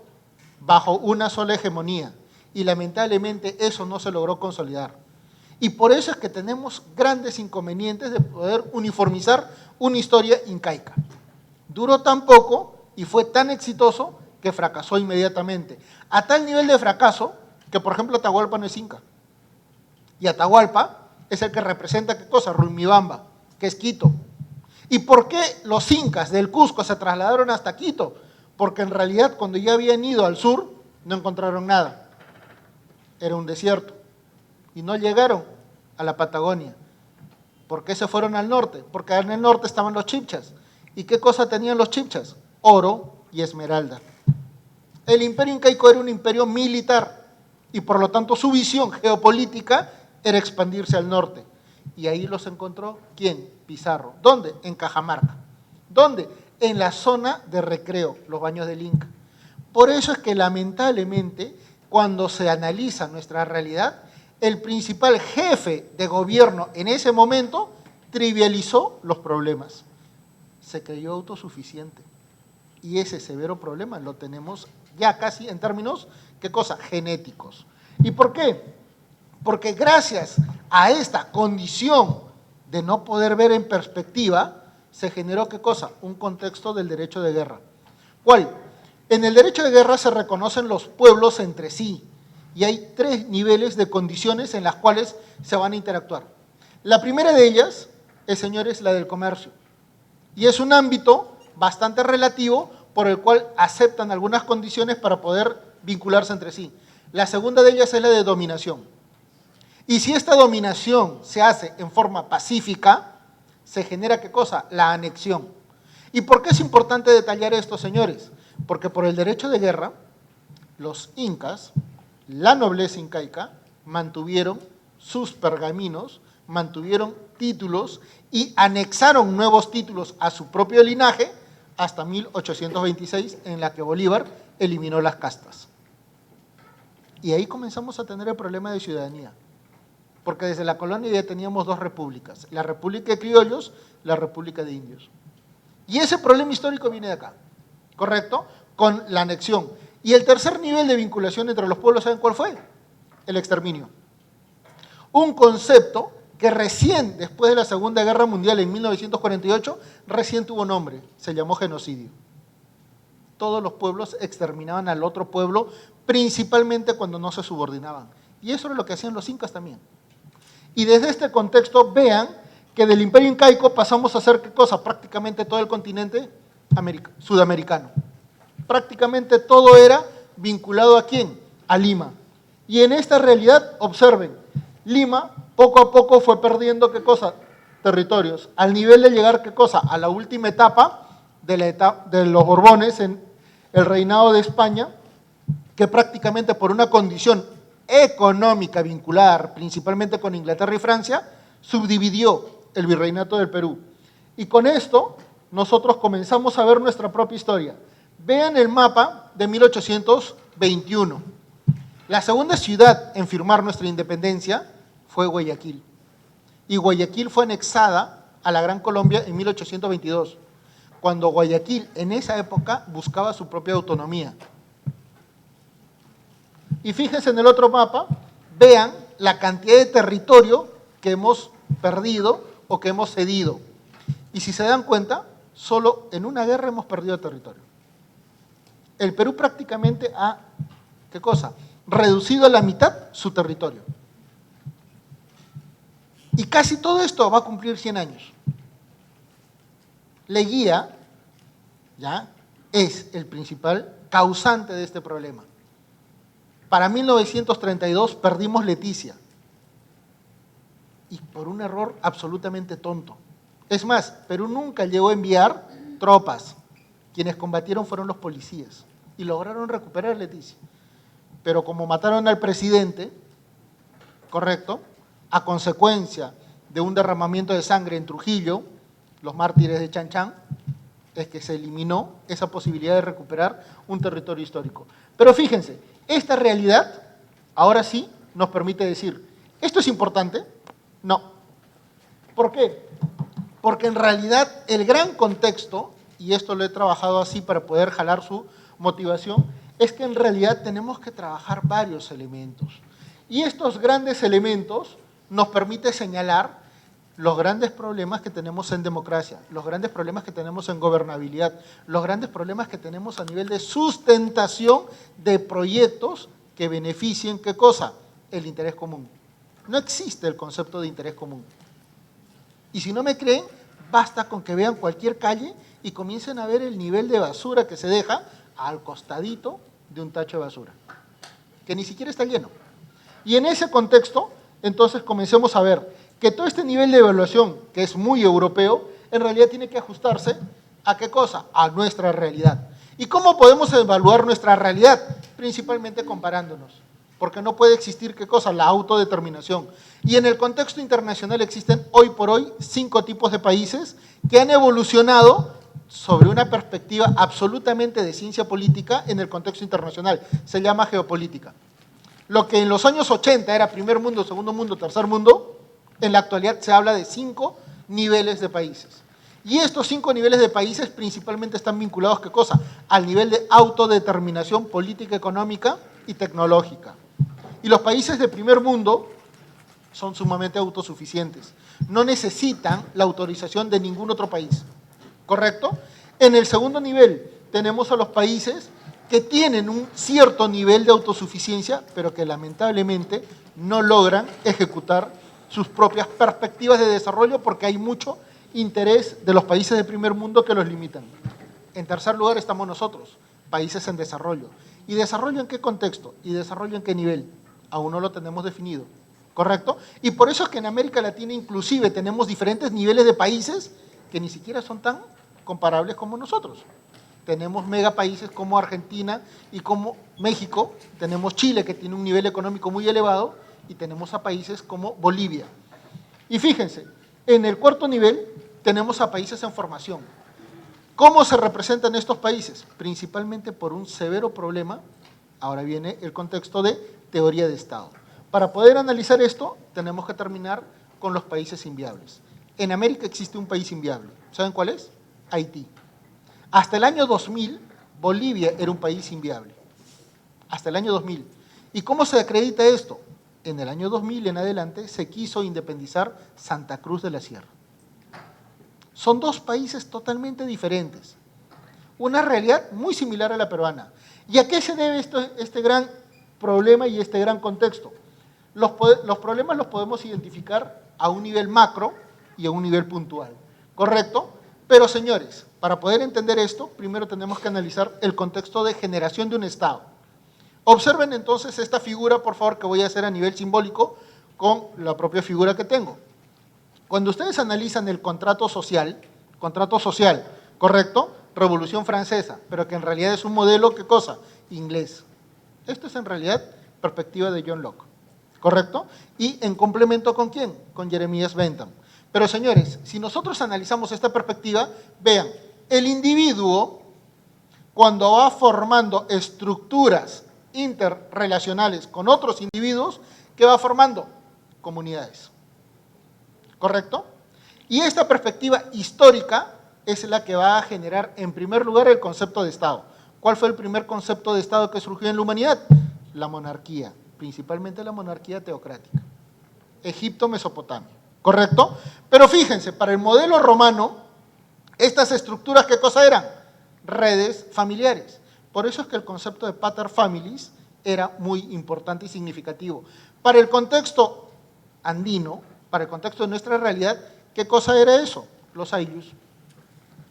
bajo una sola hegemonía. Y lamentablemente eso no se logró consolidar. Y por eso es que tenemos grandes inconvenientes de poder uniformizar una historia incaica. Duró tan poco y fue tan exitoso que fracasó inmediatamente. A tal nivel de fracaso que, por ejemplo, Atahualpa no es inca. Y Atahualpa es el que representa, ¿qué cosa? Ruimibamba, que es Quito. ¿Y por qué los incas del Cusco se trasladaron hasta Quito? Porque en realidad cuando ya habían ido al sur no encontraron nada. Era un desierto. Y no llegaron a la Patagonia. ¿Por qué se fueron al norte? Porque en el norte estaban los chibchas. ¿Y qué cosa tenían los chibchas? Oro y esmeralda. El imperio incaico era un imperio militar y por lo tanto su visión geopolítica era expandirse al norte. Y ahí los encontró, ¿quién? Pizarro. ¿Dónde? En Cajamarca. ¿Dónde? En la zona de recreo, los baños del Inca. Por eso es que lamentablemente, cuando se analiza nuestra realidad, el principal jefe de gobierno en ese momento trivializó los problemas. Se creyó autosuficiente. Y ese severo problema lo tenemos ya casi en términos, ¿qué cosa? Genéticos. ¿Y por qué? Porque gracias a esta condición de no poder ver en perspectiva, se generó, ¿qué cosa? Un contexto del derecho de guerra. ¿Cuál? En el derecho de guerra se reconocen los pueblos entre sí y hay 3 niveles de condiciones en las cuales se van a interactuar. La primera de ellas, señores, la del comercio. Y es un ámbito bastante relativo por el cual aceptan algunas condiciones para poder vincularse entre sí. La segunda de ellas es la de dominación. Y si esta dominación se hace en forma pacífica, se genera, ¿qué cosa? La anexión. ¿Y por qué es importante detallar esto, señores? Porque por el derecho de guerra, los incas, la nobleza incaica, mantuvieron sus pergaminos, mantuvieron títulos y anexaron nuevos títulos a su propio linaje hasta 1826, en la que Bolívar eliminó las castas. Y ahí comenzamos a tener el problema de ciudadanía. porque desde la colonia ya teníamos dos repúblicas, la República de Criollos, la República de Indios. Y ese problema histórico viene de acá, ¿correcto? Con la anexión. Y el tercer nivel de vinculación entre los pueblos, ¿saben cuál fue? El exterminio. Un concepto que recién, después de la Segunda Guerra Mundial, en 1948, recién tuvo nombre, se llamó genocidio. Todos los pueblos exterminaban al otro pueblo, principalmente cuando no se subordinaban. Y eso era lo que hacían los incas también. Y desde este contexto, vean que del imperio incaico pasamos a hacer, ¿qué cosa? Prácticamente todo el continente sudamericano. Prácticamente todo era vinculado ¿a quién? A Lima. Y en esta realidad, observen, Lima poco a poco fue perdiendo, ¿qué cosa? Territorios, al nivel de llegar, ¿qué cosa? A la última etapa de los Borbones en el reinado de España, que prácticamente por una condición económica vinculada principalmente con Inglaterra y Francia, subdividió el virreinato del Perú. Y con esto nosotros comenzamos a ver nuestra propia historia. Vean el mapa de 1821. La segunda ciudad en firmar nuestra independencia fue Guayaquil. Y Guayaquil fue anexada a la Gran Colombia en 1822, cuando Guayaquil en esa época buscaba su propia autonomía. Y fíjense en el otro mapa, vean la cantidad de territorio que hemos perdido o que hemos cedido. Y si se dan cuenta, solo en una guerra hemos perdido territorio. El Perú prácticamente ha, ¿qué cosa? Reducido a la mitad su territorio. Y casi todo esto va a cumplir 100 años. Leguía, ¿ya?, es el principal causante de este problema. Para 1932 perdimos Leticia. Y por un error absolutamente tonto. Es más, Perú nunca llegó a enviar tropas. Quienes combatieron fueron los policías y lograron recuperar Leticia. Pero como mataron al presidente, correcto, a consecuencia de un derramamiento de sangre en Trujillo, los mártires de Chan Chan, es que se eliminó esa posibilidad de recuperar un territorio histórico. Pero fíjense, esta realidad ahora sí nos permite decir, ¿esto es importante? No. ¿Por qué? Porque en realidad el gran contexto, y esto lo he trabajado así para poder jalar su motivación, es que en realidad tenemos que trabajar varios elementos. Y estos grandes elementos nos permiten señalar los grandes problemas que tenemos en democracia, los grandes problemas que tenemos en gobernabilidad, los grandes problemas que tenemos a nivel de sustentación de proyectos que beneficien, ¿qué cosa? El interés común. No existe el concepto de interés común. Y si no me creen, basta con que vean cualquier calle y comiencen a ver el nivel de basura que se deja al costadito de un tacho de basura, que ni siquiera está lleno. Y en ese contexto, entonces comencemos a ver que todo este nivel de evaluación, que es muy europeo, en realidad tiene que ajustarse ¿a qué cosa? A nuestra realidad. ¿Y cómo podemos evaluar nuestra realidad? Principalmente comparándonos, porque no puede existir, ¿qué cosa? La autodeterminación. Y en el contexto internacional existen hoy por hoy 5 tipos de países que han evolucionado sobre una perspectiva absolutamente de ciencia política en el contexto internacional. Se llama geopolítica. Lo que en los años 80 era primer mundo, segundo mundo, tercer mundo, en la actualidad se habla de 5 niveles de países. Y estos 5 niveles de países principalmente están vinculados, ¿qué cosa? Al nivel de autodeterminación política, económica y tecnológica. Y los países de primer mundo son sumamente autosuficientes. No necesitan la autorización de ningún otro país, ¿correcto? En el segundo nivel tenemos a los países que tienen un cierto nivel de autosuficiencia, pero que lamentablemente no logran ejecutar sus propias perspectivas de desarrollo porque hay mucho interés de los países de primer mundo que los limitan. En tercer lugar estamos nosotros, países en desarrollo. ¿Y desarrollo en qué contexto? ¿Y desarrollo en qué nivel? Aún no lo tenemos definido, ¿correcto? Y por eso es que en América Latina inclusive tenemos diferentes niveles de países que ni siquiera son tan comparables como nosotros. Tenemos megapaíses como Argentina y como México, tenemos Chile que tiene un nivel económico muy elevado y tenemos a países como Bolivia. Y fíjense, en el cuarto nivel tenemos a países en formación. ¿Cómo se representan estos países? Principalmente por un severo problema, ahora viene el contexto de teoría de Estado. Para poder analizar esto, tenemos que terminar con los países inviables. En América existe un país inviable. ¿Saben cuál es? Haití. Hasta el año 2000, Bolivia era un país inviable. Hasta el año 2000. ¿Y cómo se acredita esto? En el año 2000 en adelante se quiso independizar Santa Cruz de la Sierra. Son dos países totalmente diferentes. Una realidad muy similar a la peruana. ¿Y a qué se debe este gran problema y este gran contexto? Los problemas los podemos identificar a un nivel macro y a un nivel puntual, ¿correcto? Pero señores, para poder entender esto, primero tenemos que analizar el contexto de generación de un Estado. Observen entonces esta figura, por favor, que voy a hacer a nivel simbólico con la propia figura que tengo. Cuando ustedes analizan el contrato social, ¿correcto? Revolución Francesa, pero que en realidad es un modelo, ¿qué cosa? Inglés. Esto es en realidad perspectiva de John Locke, ¿correcto? Y en complemento ¿con quién? Con Jeremías Bentham. Pero señores, si nosotros analizamos esta perspectiva, vean, el individuo, cuando va formando estructuras interrelacionales con otros individuos, ¿qué va formando? Comunidades, ¿correcto? Y esta perspectiva histórica es la que va a generar, en primer lugar, el concepto de Estado. ¿Cuál fue el primer concepto de Estado que surgió en la humanidad? La monarquía, principalmente la monarquía teocrática. Egipto, Mesopotamia, ¿correcto? Pero fíjense, para el modelo romano, estas estructuras, ¿qué cosa eran? Redes familiares. Por eso es que el concepto de pater familias era muy importante y significativo. Para el contexto andino, para el contexto de nuestra realidad, ¿qué cosa era eso? Los ayllus.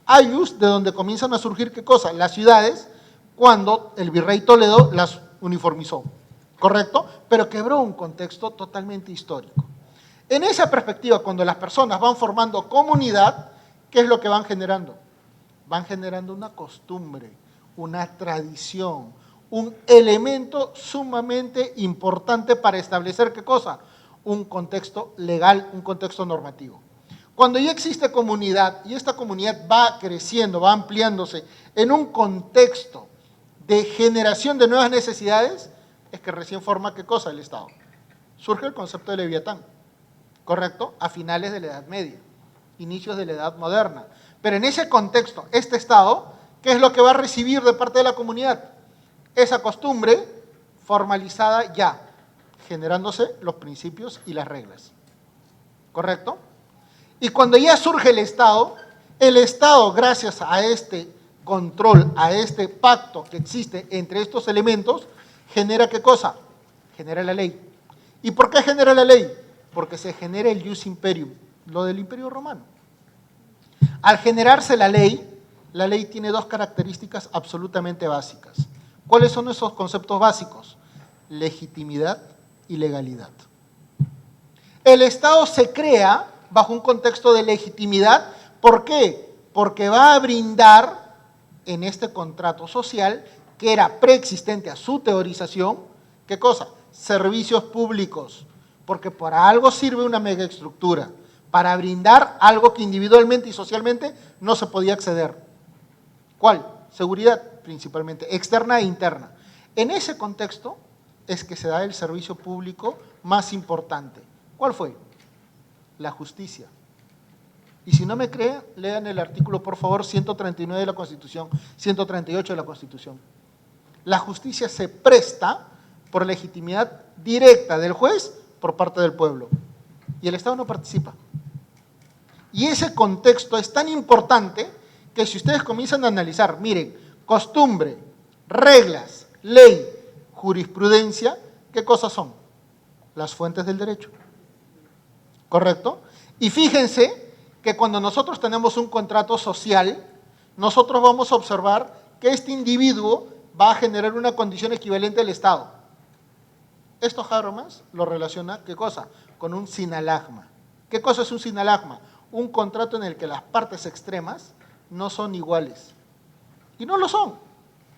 Ayllus, de donde comienzan a surgir, ¿qué cosa? Las ciudades, cuando el virrey Toledo las uniformizó, ¿correcto? Pero quebró un contexto totalmente histórico. En esa perspectiva, cuando las personas van formando comunidad, ¿qué es lo que van generando? Van generando una costumbre, una tradición, un elemento sumamente importante para establecer, ¿qué cosa? Un contexto legal, un contexto normativo. Cuando ya existe comunidad y esta comunidad va creciendo, va ampliándose en un contexto de generación de nuevas necesidades, es que recién forma, ¿qué cosa? El Estado. Surge el concepto de Leviatán, ¿correcto? A finales de la Edad Media, inicios de la Edad Moderna. Pero en ese contexto, este Estado, ¿qué es lo que va a recibir de parte de la comunidad? Esa costumbre formalizada ya, generándose los principios y las reglas, ¿correcto? Y cuando ya surge el Estado, gracias a este control, a este pacto que existe entre estos elementos, genera ¿qué cosa? Genera la ley. ¿Y por qué genera la ley? Porque se genera el ius imperium, lo del Imperio Romano. Al generarse la ley tiene dos características absolutamente básicas. ¿Cuáles son esos conceptos básicos? Legitimidad y legalidad. El Estado se crea bajo un contexto de legitimidad. ¿Por qué? Porque va a brindar en este contrato social, que era preexistente a su teorización, ¿qué cosa? Servicios públicos, porque para algo sirve una megaestructura, para brindar algo que individualmente y socialmente no se podía acceder. ¿Cuál? Seguridad, principalmente, externa e interna. En ese contexto es que se da el servicio público más importante. ¿Cuál fue? La justicia. Y si no me creen, lean el artículo, por favor, 139 de la Constitución, 138 de la Constitución. La justicia se presta por legitimidad directa del juez por parte del pueblo. Y el Estado no participa. Y ese contexto es tan importante que si ustedes comienzan a analizar, miren, costumbre, reglas, ley, jurisprudencia, ¿qué cosas son? Las fuentes del derecho. ¿Correcto? Y fíjense que cuando nosotros tenemos un contrato social, nosotros vamos a observar que este individuo va a generar una condición equivalente al Estado. Esto Habermas lo relaciona, ¿qué cosa? Con un sinalagma. ¿Qué cosa es un sinalagma? Un contrato en el que las partes extremas no son iguales. Y no lo son.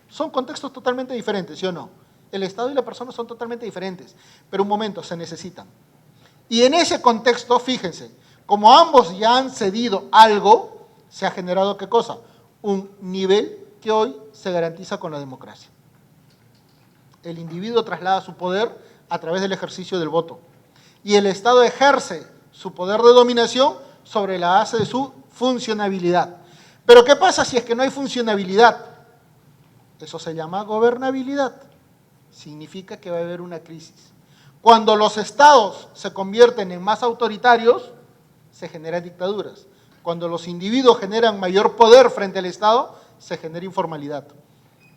Son contextos totalmente diferentes, ¿sí o no? El Estado y la persona son totalmente diferentes, pero un momento, se necesitan. Y en ese contexto, fíjense, como ambos ya han cedido algo, se ha generado ¿qué cosa? Un nivel que hoy se garantiza con la democracia. El individuo traslada su poder a través del ejercicio del voto. Y el Estado ejerce su poder de dominación sobre la base de su funcionabilidad. Pero ¿qué pasa si es que no hay funcionabilidad? Eso se llama gobernabilidad. Significa que va a haber una crisis. Cuando los estados se convierten en más autoritarios, se generan dictaduras. Cuando los individuos generan mayor poder frente al Estado, se genera informalidad.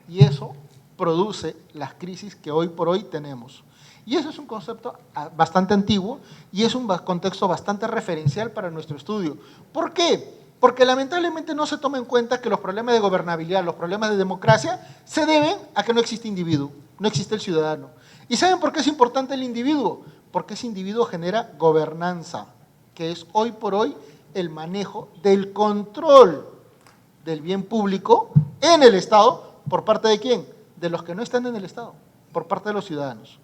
Y eso produce las crisis que hoy por hoy tenemos. Y eso es un concepto bastante antiguo y es un contexto bastante referencial para nuestro estudio. ¿Por qué? Porque lamentablemente no se toma en cuenta que los problemas de gobernabilidad, los problemas de democracia, se deben a que no existe individuo, no existe el ciudadano. ¿Y saben por qué es importante el individuo? Porque ese individuo genera gobernanza, que es hoy por hoy el manejo del control del bien público en el Estado. ¿Por parte de quién? De los que no están en el Estado, por parte de los ciudadanos.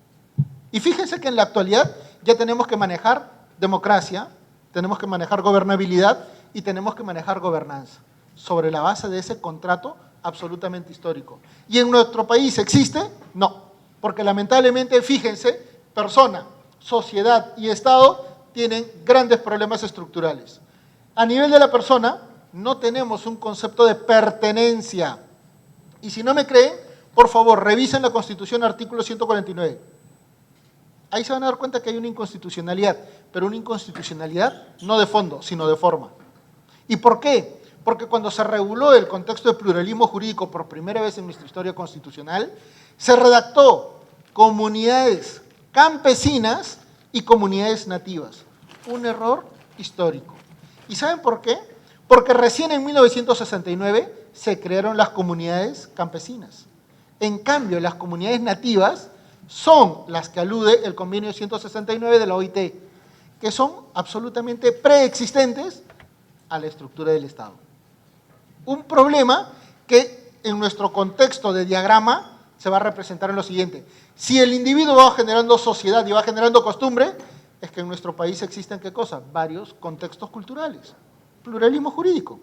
Y fíjense que en la actualidad ya tenemos que manejar democracia, tenemos que manejar gobernabilidad y tenemos que manejar gobernanza, sobre la base de ese contrato absolutamente histórico. ¿Y en nuestro país existe? No, porque lamentablemente, fíjense, persona, sociedad y Estado tienen grandes problemas estructurales. A nivel de la persona, no tenemos un concepto de pertenencia. Y si no me creen, por favor, revisen la Constitución, artículo 149. Ahí se van a dar cuenta que hay una inconstitucionalidad, pero una inconstitucionalidad no de fondo, sino de forma. ¿Y por qué? Porque cuando se reguló el contexto de pluralismo jurídico por primera vez en nuestra historia constitucional, se redactó comunidades campesinas y comunidades nativas. Un error histórico. ¿Y saben por qué? Porque recién en 1969 se crearon las comunidades campesinas. En cambio, las comunidades nativas son las que alude el convenio 169 de la OIT, que son absolutamente preexistentes a la estructura del Estado. Un problema que en nuestro contexto de diagrama se va a representar en lo siguiente. Si el individuo va generando sociedad y va generando costumbre, es que en nuestro país existen, ¿qué cosa? Varios contextos culturales. Pluralismo jurídico,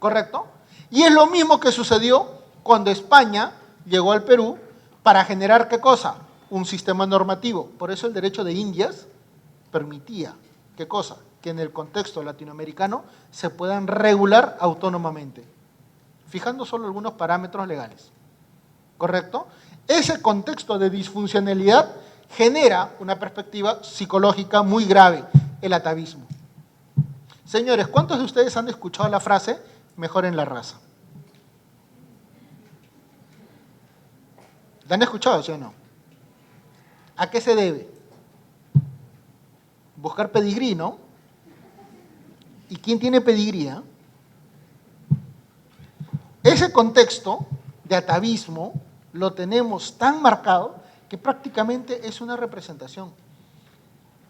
¿correcto? Y es lo mismo que sucedió cuando España llegó al Perú para generar, ¿qué cosa? Un sistema normativo. Por eso el derecho de Indias permitía, ¿qué cosa? Que en el contexto latinoamericano se puedan regular autónomamente, fijando solo algunos parámetros legales, ¿correcto? Ese contexto de disfuncionalidad genera una perspectiva psicológica muy grave, el atavismo. Señores, ¿cuántos de ustedes han escuchado la frase mejoren la raza? ¿La han escuchado, sí o no? ¿A qué se debe? Buscar pedigrí, ¿no? ¿Y quién tiene pedigrí? Ese contexto de atavismo lo tenemos tan marcado que prácticamente es una representación.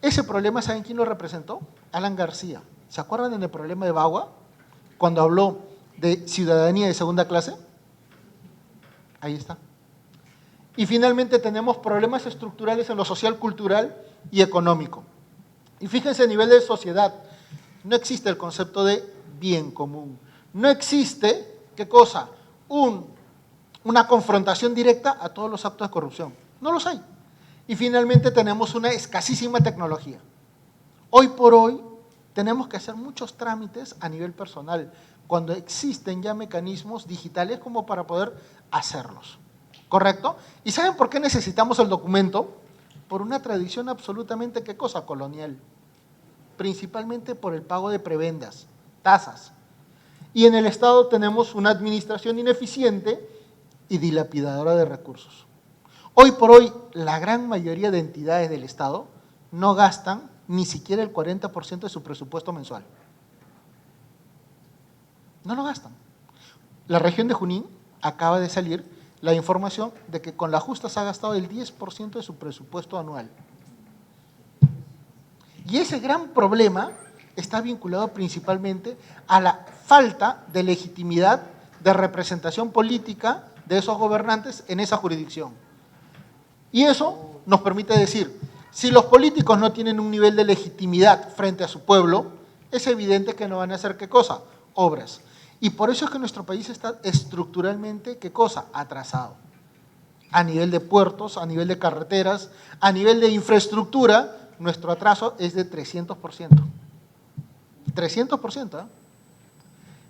Ese problema, ¿saben quién lo representó? Alan García. ¿Se acuerdan en el problema de Bagua? Cuando habló de ciudadanía de segunda clase. Ahí está. Y finalmente tenemos problemas estructurales en lo social, cultural y económico. Y fíjense a nivel de sociedad, no existe el concepto de bien común. No existe, ¿qué cosa? Una confrontación directa a todos los actos de corrupción. No los hay. Y finalmente tenemos una escasísima tecnología. Hoy por hoy tenemos que hacer muchos trámites a nivel personal, cuando existen ya mecanismos digitales como para poder hacerlos. ¿Correcto? ¿Y saben por qué necesitamos el documento? Por una tradición absolutamente, ¿qué cosa? Colonial. Principalmente por el pago de prebendas, tasas. Y en el Estado tenemos una administración ineficiente y dilapidadora de recursos. Hoy por hoy, la gran mayoría de entidades del Estado no gastan ni siquiera el 40% de su presupuesto mensual. No lo gastan. La región de Junín acaba de salir la información de que con la justa se ha gastado el 10% de su presupuesto anual. Y ese gran problema está vinculado principalmente a la falta de legitimidad de representación política de esos gobernantes en esa jurisdicción. Y eso nos permite decir, si los políticos no tienen un nivel de legitimidad frente a su pueblo, es evidente que no van a hacer, ¿qué cosa? Obras. Y por eso es que nuestro país está estructuralmente, ¿qué cosa? Atrasado. a nivel de puertos, a nivel de carreteras, a nivel de infraestructura, nuestro atraso es de 300%. 300%.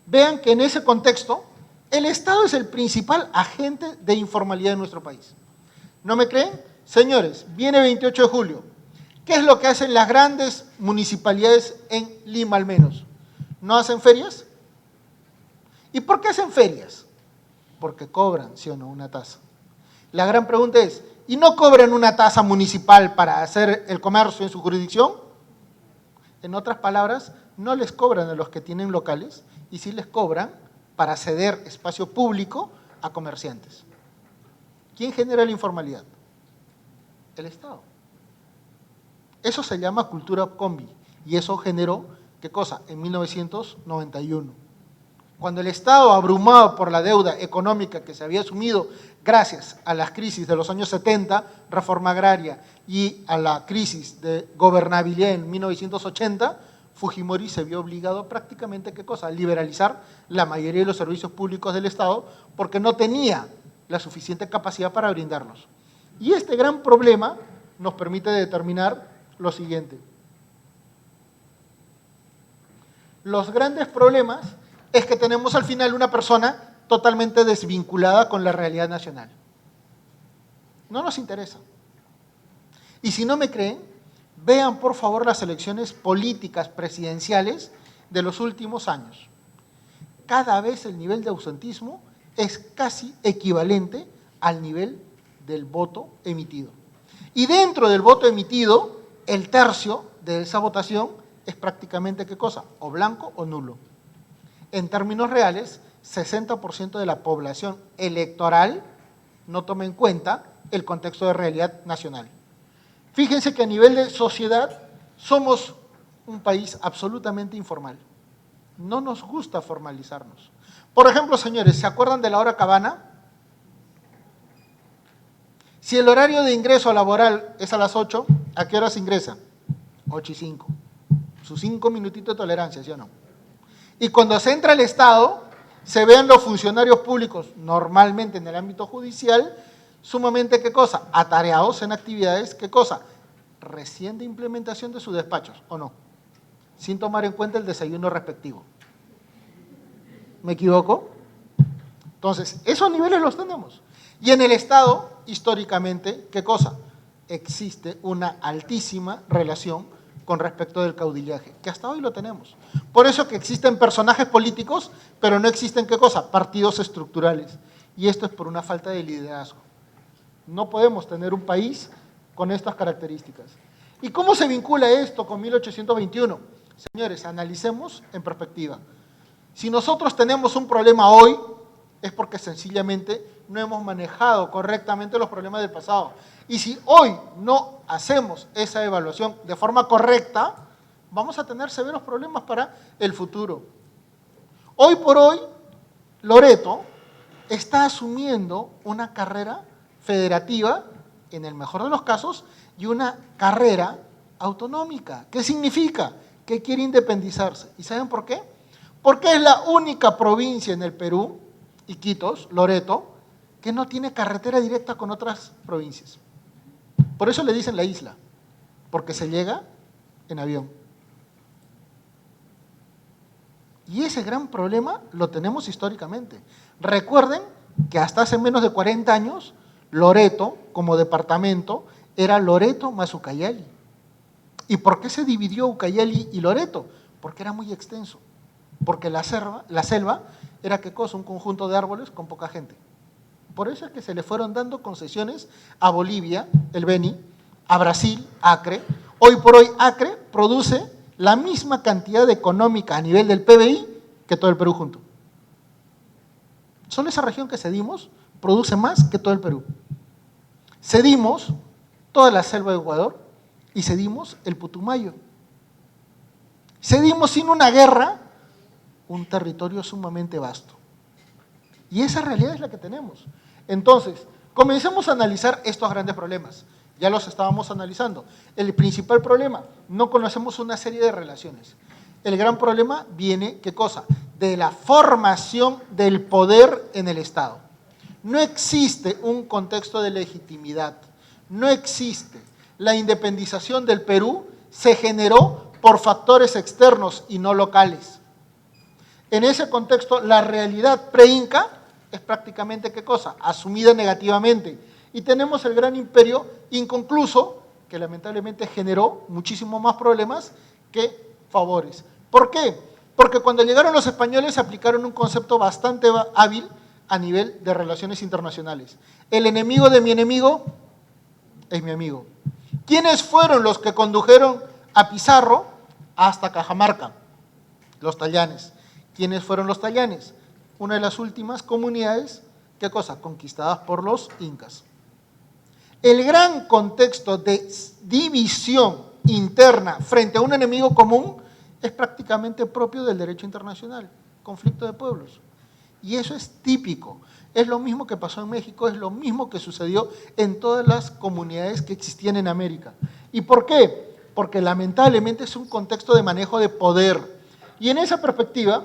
Vean que en ese contexto, el Estado es el principal agente de informalidad en nuestro país. ¿No me creen? Señores, viene 28 de julio. ¿Qué es lo que hacen las grandes municipalidades en Lima al menos? ¿No hacen ferias? ¿Y por qué hacen ferias? Porque cobran, ¿sí o no?, una tasa. La gran pregunta es, ¿y no cobran una tasa municipal para hacer el comercio en su jurisdicción? En otras palabras, no les cobran a los que tienen locales y sí les cobran para ceder espacio público a comerciantes. ¿Quién genera la informalidad? El Estado. Eso se llama cultura combi y eso generó, ¿qué cosa? En 1991. Cuando el Estado, abrumado por la deuda económica que se había asumido gracias a las crisis de los años 70, reforma agraria, y a la crisis de gobernabilidad en 1980, Fujimori se vio obligado prácticamente, ¿qué cosa?, a liberalizar la mayoría de los servicios públicos del Estado porque no tenía la suficiente capacidad para brindarlos. Y este gran problema nos permite determinar lo siguiente. Los grandes problemas es que tenemos al final una persona totalmente desvinculada con la realidad nacional. No nos interesa. Y si no me creen, vean por favor las elecciones políticas presidenciales de los últimos años. Cada vez el nivel de ausentismo es casi equivalente al nivel del voto emitido. Y dentro del voto emitido, el tercio de esa votación es prácticamente, ¿qué cosa?, o blanco o nulo. En términos reales, 60% de la población electoral no toma en cuenta el contexto de realidad nacional. Fíjense que a nivel de sociedad somos un país absolutamente informal. No nos gusta formalizarnos. Por ejemplo, señores, ¿se acuerdan de la hora cabana? Si el horario de ingreso laboral es a las 8, ¿a qué hora se ingresa? 8:05. Sus 5 minutitos de tolerancia, ¿sí o no? Y cuando se entra al Estado, se ven los funcionarios públicos, normalmente en el ámbito judicial, sumamente, ¿qué cosa?, atareados en actividades, ¿qué cosa?, recién de implementación de sus despachos, ¿o no? Sin tomar en cuenta el desayuno respectivo. ¿Me equivoco? Entonces, esos niveles los tenemos. Y en el Estado, históricamente, ¿qué cosa? Existe una altísima relación con respecto del caudillaje, que hasta hoy lo tenemos. Por eso que existen personajes políticos, pero no existen, ¿qué cosa?, partidos estructurales. Y esto es por una falta de liderazgo. No podemos tener un país con estas características. ¿Y cómo se vincula esto con 1821? Señores, analicemos en perspectiva. Si nosotros tenemos un problema hoy, es porque sencillamente no hemos manejado correctamente los problemas del pasado. Y si hoy no hacemos esa evaluación de forma correcta, vamos a tener severos problemas para el futuro. Hoy por hoy, Loreto está asumiendo una carrera federativa, en el mejor de los casos, y una carrera autonómica. ¿Qué significa? Que quiere independizarse. ¿Y saben por qué? Porque es la única provincia en el Perú, Iquitos, Loreto, que no tiene carretera directa con otras provincias. Por eso le dicen la isla, porque se llega en avión. Y ese gran problema lo tenemos históricamente. Recuerden que hasta hace menos de 40 años, Loreto, como departamento, era Loreto más Ucayali. ¿Y por qué se dividió Ucayali y Loreto? Porque era muy extenso. Porque la selva era, ¿qué cosa?, un conjunto de árboles con poca gente. Por eso es que se le fueron dando concesiones a Bolivia, el Beni, a Brasil, Acre. Hoy por hoy Acre produce la misma cantidad económica a nivel del PBI que todo el Perú junto. Solo esa región que cedimos produce más que todo el Perú. Cedimos toda la selva de Ecuador y cedimos el Putumayo. Cedimos sin una guerra un territorio sumamente vasto. Y esa realidad es la que tenemos. Entonces, comencemos a analizar estos grandes problemas. Ya los estábamos analizando. El principal problema, no conocemos una serie de relaciones. El gran problema viene, ¿qué cosa?, de la formación del poder en el Estado. No existe un contexto de legitimidad, no existe. La independización del Perú se generó por factores externos y no locales. En ese contexto, la realidad pre-inca es prácticamente, ¿qué cosa? Asumida negativamente. Y tenemos el gran imperio inconcluso, que lamentablemente generó muchísimos más problemas que favores. ¿Por qué? Porque cuando llegaron los españoles se aplicaron un concepto bastante hábil a nivel de relaciones internacionales. El enemigo de mi enemigo es mi amigo. ¿Quiénes fueron los que condujeron a Pizarro hasta Cajamarca? Los tallanes. ¿Quiénes fueron los tallanes? Una de las últimas comunidades, ¿qué cosa? Conquistadas por los incas. El gran contexto de división interna frente a un enemigo común es prácticamente propio del derecho internacional, conflicto de pueblos. Y eso es típico. Es lo mismo que pasó en México, es lo mismo que sucedió en todas las comunidades que existían en América. ¿Y por qué? Porque lamentablemente es un contexto de manejo de poder. Y en esa perspectiva,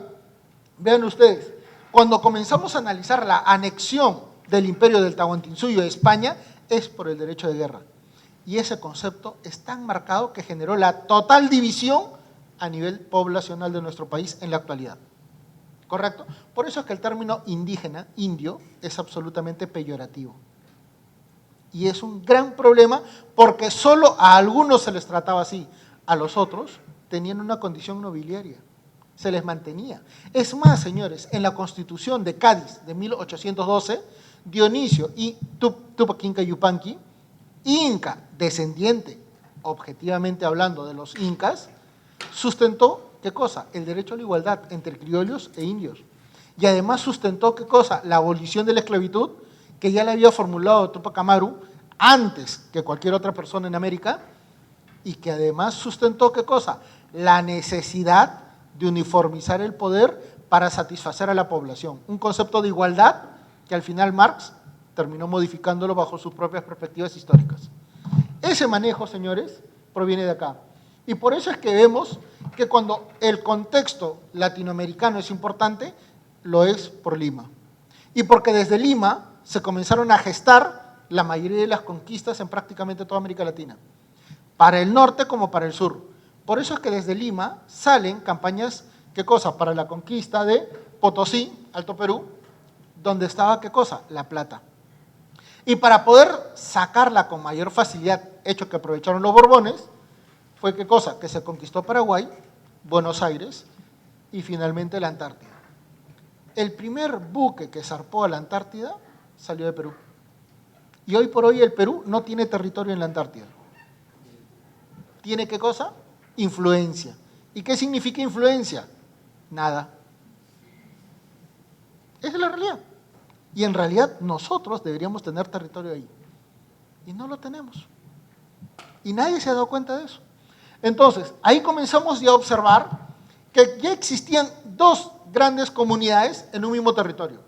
vean ustedes, cuando comenzamos a analizar la anexión del imperio del Tahuantinsuyo a España, es por el derecho de guerra. Y ese concepto es tan marcado que generó la total división a nivel poblacional de nuestro país en la actualidad. ¿Correcto? Por eso es que el término indígena, indio, es absolutamente peyorativo. Y es un gran problema porque solo a algunos se les trataba así, a los otros tenían una condición nobiliaria, se les mantenía. Es más, señores, en la Constitución de Cádiz de 1812, Dionisio y Tupac Inca Yupanqui, inca, descendiente, objetivamente hablando de los incas, sustentó, ¿qué cosa? El derecho a la igualdad entre criollos e indios. Y además sustentó, ¿qué cosa? La abolición de la esclavitud, que ya le había formulado Tupac Amaru antes que cualquier otra persona en América, y que además sustentó, ¿qué cosa? La necesidad de uniformizar el poder para satisfacer a la población. Un concepto de igualdad que al final Marx terminó modificándolo bajo sus propias perspectivas históricas. Ese manejo, señores, proviene de acá. Y por eso es que vemos que cuando el contexto latinoamericano es importante, lo es por Lima. Y porque desde Lima se comenzaron a gestar la mayoría de las conquistas en prácticamente toda América Latina, para el norte como para el sur. Por eso es que desde Lima salen campañas, ¿qué cosa? Para la conquista de Potosí, Alto Perú, donde estaba, ¿qué cosa? La plata. Y para poder sacarla con mayor facilidad, hecho que aprovecharon los Borbones, fue ¿qué cosa? Que se conquistó Paraguay, Buenos Aires y finalmente la Antártida. El primer buque que zarpó a la Antártida salió de Perú. Y hoy por hoy el Perú no tiene territorio en la Antártida. ¿Tiene qué cosa? Influencia. ¿Y qué significa influencia? Nada. Esa es la realidad. Y en realidad nosotros deberíamos tener territorio ahí. Y no lo tenemos. Y nadie se ha dado cuenta de eso. Entonces, ahí comenzamos ya a observar que ya existían dos grandes comunidades en un mismo territorio.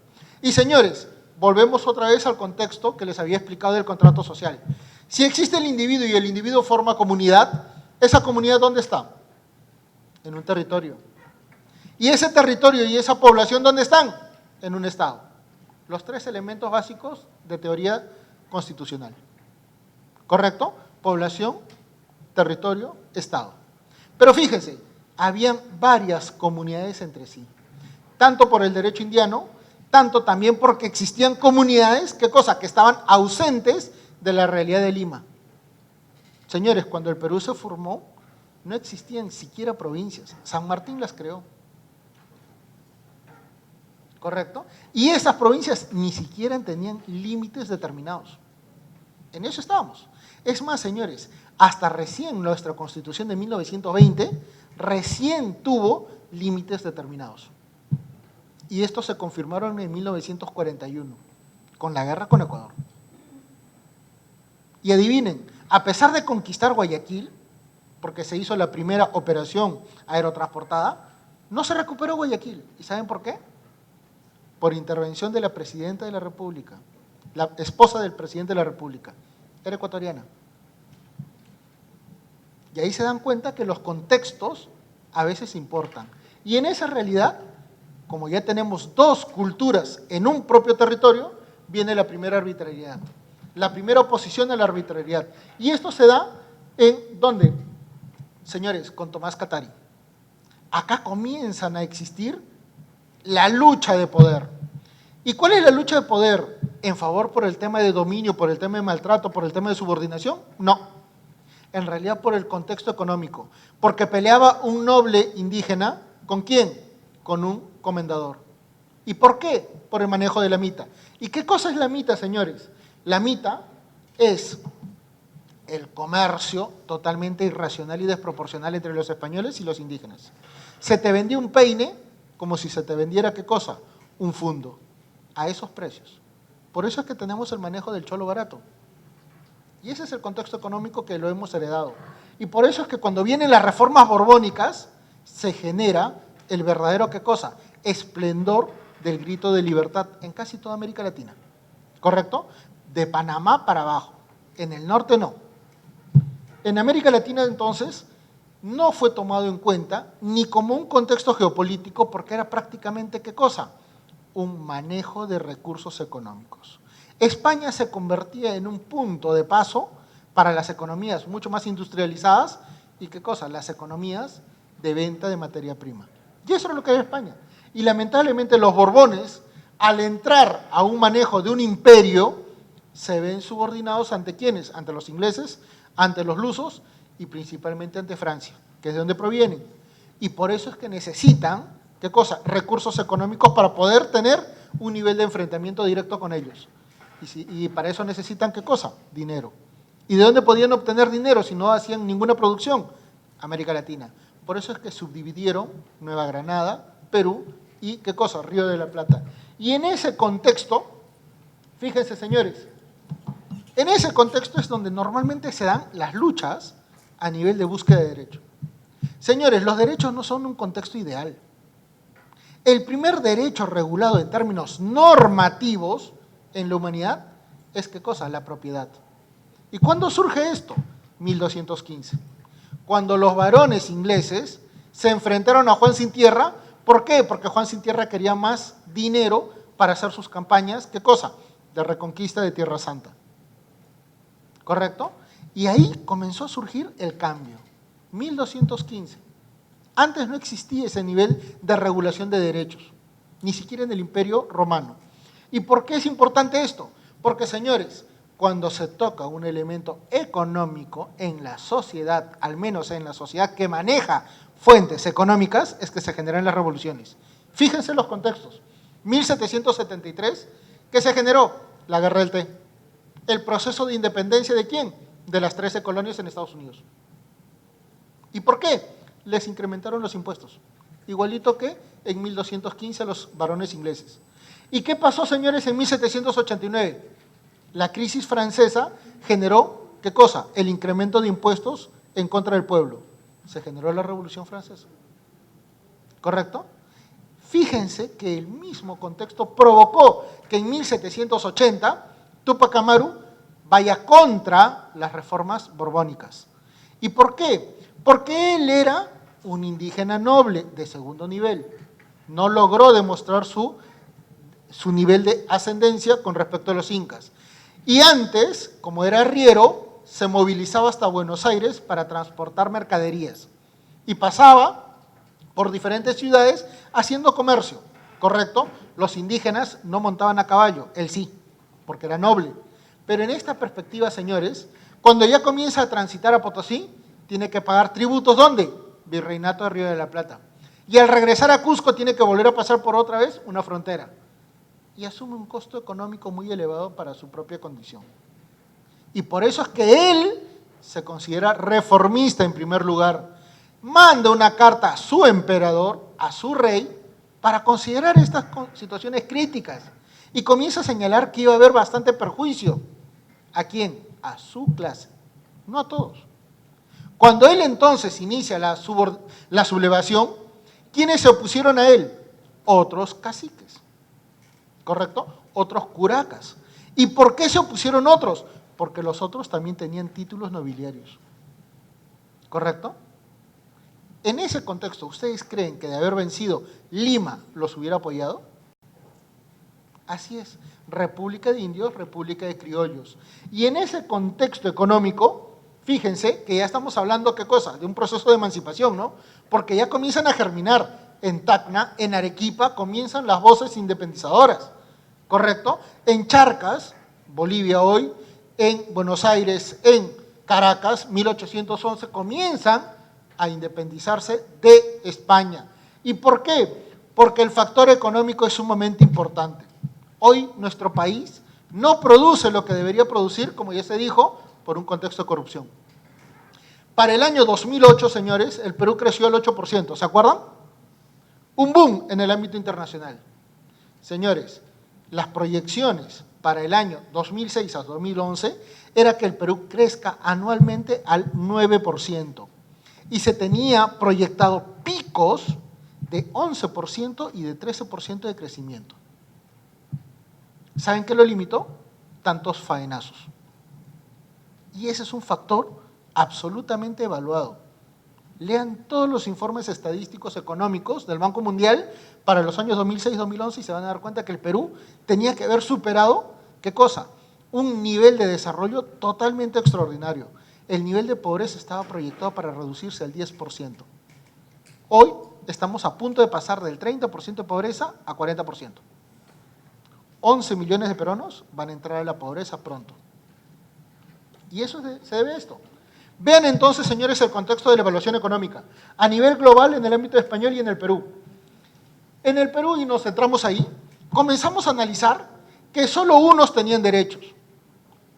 Y señores, volvemos otra vez al contexto que les había explicado del contrato social. Si existe el individuo y el individuo forma comunidad, ¿esa comunidad dónde está? En un territorio. ¿Y ese territorio y esa población dónde están? En un estado. Los tres elementos básicos de teoría constitucional. ¿Correcto? Población, territorio, estado. Pero fíjense, habían varias comunidades entre sí. Tanto por el derecho indiano, tanto también porque existían comunidades, ¿qué cosa? Que estaban ausentes de la realidad de Lima. Señores, cuando el Perú se formó, no existían siquiera provincias. San Martín las creó. ¿Correcto? Y esas provincias ni siquiera tenían límites determinados. En eso estábamos. Es más, señores, hasta recién nuestra Constitución de 1920, recién tuvo límites determinados. Y estos se confirmaron en 1941, con la guerra con Ecuador. Y adivinen, a pesar de conquistar Guayaquil, porque se hizo la primera operación aerotransportada, no se recuperó Guayaquil. ¿Y saben por qué? Por intervención de la Presidenta de la República, la esposa del Presidente de la República, era ecuatoriana. Y ahí se dan cuenta que los contextos a veces importan. Y en esa realidad, como ya tenemos dos culturas en un propio territorio, viene la primera arbitrariedad, la primera oposición a la arbitrariedad. Y esto se da en, ¿dónde? Señores, con Tomás Katari. Acá comienzan a existir la lucha de poder. ¿Y cuál es la lucha de poder? ¿En favor por el tema de dominio, por el tema de maltrato, por el tema de subordinación? No. En realidad por el contexto económico. Porque peleaba un noble indígena, ¿con quién? Con un comendador. ¿Y por qué? Por el manejo de la mita. ¿Y qué cosa es la mita, señores? La mita es el comercio totalmente irracional y desproporcional entre los españoles y los indígenas. Se te vendía un peine como si se te vendiera, ¿qué cosa? Un fundo, a esos precios. Por eso es que tenemos el manejo del cholo barato. Y ese es el contexto económico que lo hemos heredado. Y por eso es que cuando vienen las reformas borbónicas, se genera el verdadero, ¿qué cosa? Esplendor del grito de libertad en casi toda América Latina. ¿Correcto? De Panamá para abajo. En el norte no. En América Latina entonces no fue tomado en cuenta ni como un contexto geopolítico porque era prácticamente, ¿qué cosa? Un manejo de recursos económicos. España se convertía en un punto de paso para las economías mucho más industrializadas y, ¿qué cosa? Las economías de venta de materia prima. Y eso era lo que era España. Y lamentablemente los Borbones, al entrar a un manejo de un imperio, se ven subordinados ante ¿quiénes? Ante los ingleses, ante los lusos y principalmente ante Francia, que es de donde provienen. Y por eso es que necesitan, ¿qué cosa? Recursos económicos para poder tener un nivel de enfrentamiento directo con ellos. Y para eso necesitan, ¿qué cosa? Dinero. ¿Y de dónde podían obtener dinero si no hacían ninguna producción? América Latina. Por eso es que subdividieron Nueva Granada, Perú y, ¿qué cosa? Río de la Plata. Y en ese contexto, fíjense señores, en ese contexto es donde normalmente se dan las luchas a nivel de búsqueda de derechos. Señores, los derechos no son un contexto ideal. El primer derecho regulado en términos normativos en la humanidad es, ¿qué cosa? La propiedad. ¿Y cuándo surge esto? 1215. Cuando los varones ingleses se enfrentaron a Juan Sin Tierra. ¿Por qué? Porque Juan Sin Tierra quería más dinero para hacer sus campañas, ¿qué cosa? De reconquista de Tierra Santa. ¿Correcto? Y ahí comenzó a surgir el cambio. 1215. Antes no existía ese nivel de regulación de derechos, ni siquiera en el Imperio Romano. ¿Y por qué es importante esto? Porque, señores, cuando se toca un elemento económico en la sociedad, al menos en la sociedad que maneja fuentes económicas, es que se generan las revoluciones. Fíjense los contextos. 1773, ¿qué se generó? La Guerra del Té. ¿El proceso de independencia de quién? De las 13 colonias en Estados Unidos. ¿Y por qué? Les incrementaron los impuestos, igualito que en 1215 a los varones ingleses. ¿Y qué pasó, señores, en 1789? La crisis francesa generó, ¿qué cosa? El incremento de impuestos en contra del pueblo. Se generó la Revolución Francesa. ¿Correcto? Fíjense que el mismo contexto provocó que en 1780 Túpac Amaru vaya contra las reformas borbónicas. ¿Y por qué? Porque él era un indígena noble de segundo nivel. No logró demostrar su nivel de ascendencia con respecto a los incas. Y antes, como era arriero, se movilizaba hasta Buenos Aires para transportar mercaderías. Y pasaba por diferentes ciudades haciendo comercio, ¿correcto? Los indígenas no montaban a caballo, él sí, porque era noble. Pero en esta perspectiva, señores, cuando ya comienza a transitar a Potosí, tiene que pagar tributos, ¿dónde? Virreinato de Río de la Plata. Y al regresar a Cusco tiene que volver a pasar por otra vez una frontera. Y asume un costo económico muy elevado para su propia condición. Y por eso es que él se considera reformista en primer lugar. Manda una carta a su emperador, a su rey, para considerar estas situaciones críticas. Y comienza a señalar que iba a haber bastante perjuicio. ¿A quién? A su clase, no a todos. Cuando él entonces inicia la sublevación, ¿quiénes se opusieron a él? Otros caciques, ¿correcto? Otros curacas. ¿Y por qué se opusieron otros? Porque los otros también tenían títulos nobiliarios, ¿correcto? En ese contexto, ¿ustedes creen que de haber vencido Lima los hubiera apoyado? Así es, república de indios, república de criollos. Y en ese contexto económico, fíjense que ya estamos hablando, ¿qué cosa? De un proceso de emancipación, ¿no? Porque ya comienzan a germinar en Tacna, en Arequipa, comienzan las voces independizadoras, ¿correcto? En Charcas, Bolivia hoy, en Buenos Aires, en Caracas, 1811, comienzan a independizarse de España. ¿Y por qué? Porque el factor económico es sumamente importante. Hoy nuestro país no produce lo que debería producir, como ya se dijo, por un contexto de corrupción. Para el año 2008, señores, el Perú creció al 8%, ¿se acuerdan? Un boom en el ámbito internacional. Señores, las proyecciones para el año 2006 a 2011 era que el Perú crezca anualmente al 9%. Y se tenía proyectado picos de 11% y de 13% de crecimiento. ¿Saben qué lo limitó? Tantos faenazos. Y ese es un factor absolutamente evaluado. Lean todos los informes estadísticos económicos del Banco Mundial para los años 2006-2011 y se van a dar cuenta que el Perú tenía que haber superado, ¿qué cosa? Un nivel de desarrollo totalmente extraordinario. El nivel de pobreza estaba proyectado para reducirse al 10%. Hoy estamos a punto de pasar del 30% de pobreza a 40%. 11 millones de peruanos van a entrar a la pobreza pronto. Y eso se debe a esto. Vean entonces, señores, el contexto de la evaluación económica a nivel global en el ámbito español y en el Perú. En el Perú, y nos centramos ahí, comenzamos a analizar que solo unos tenían derechos.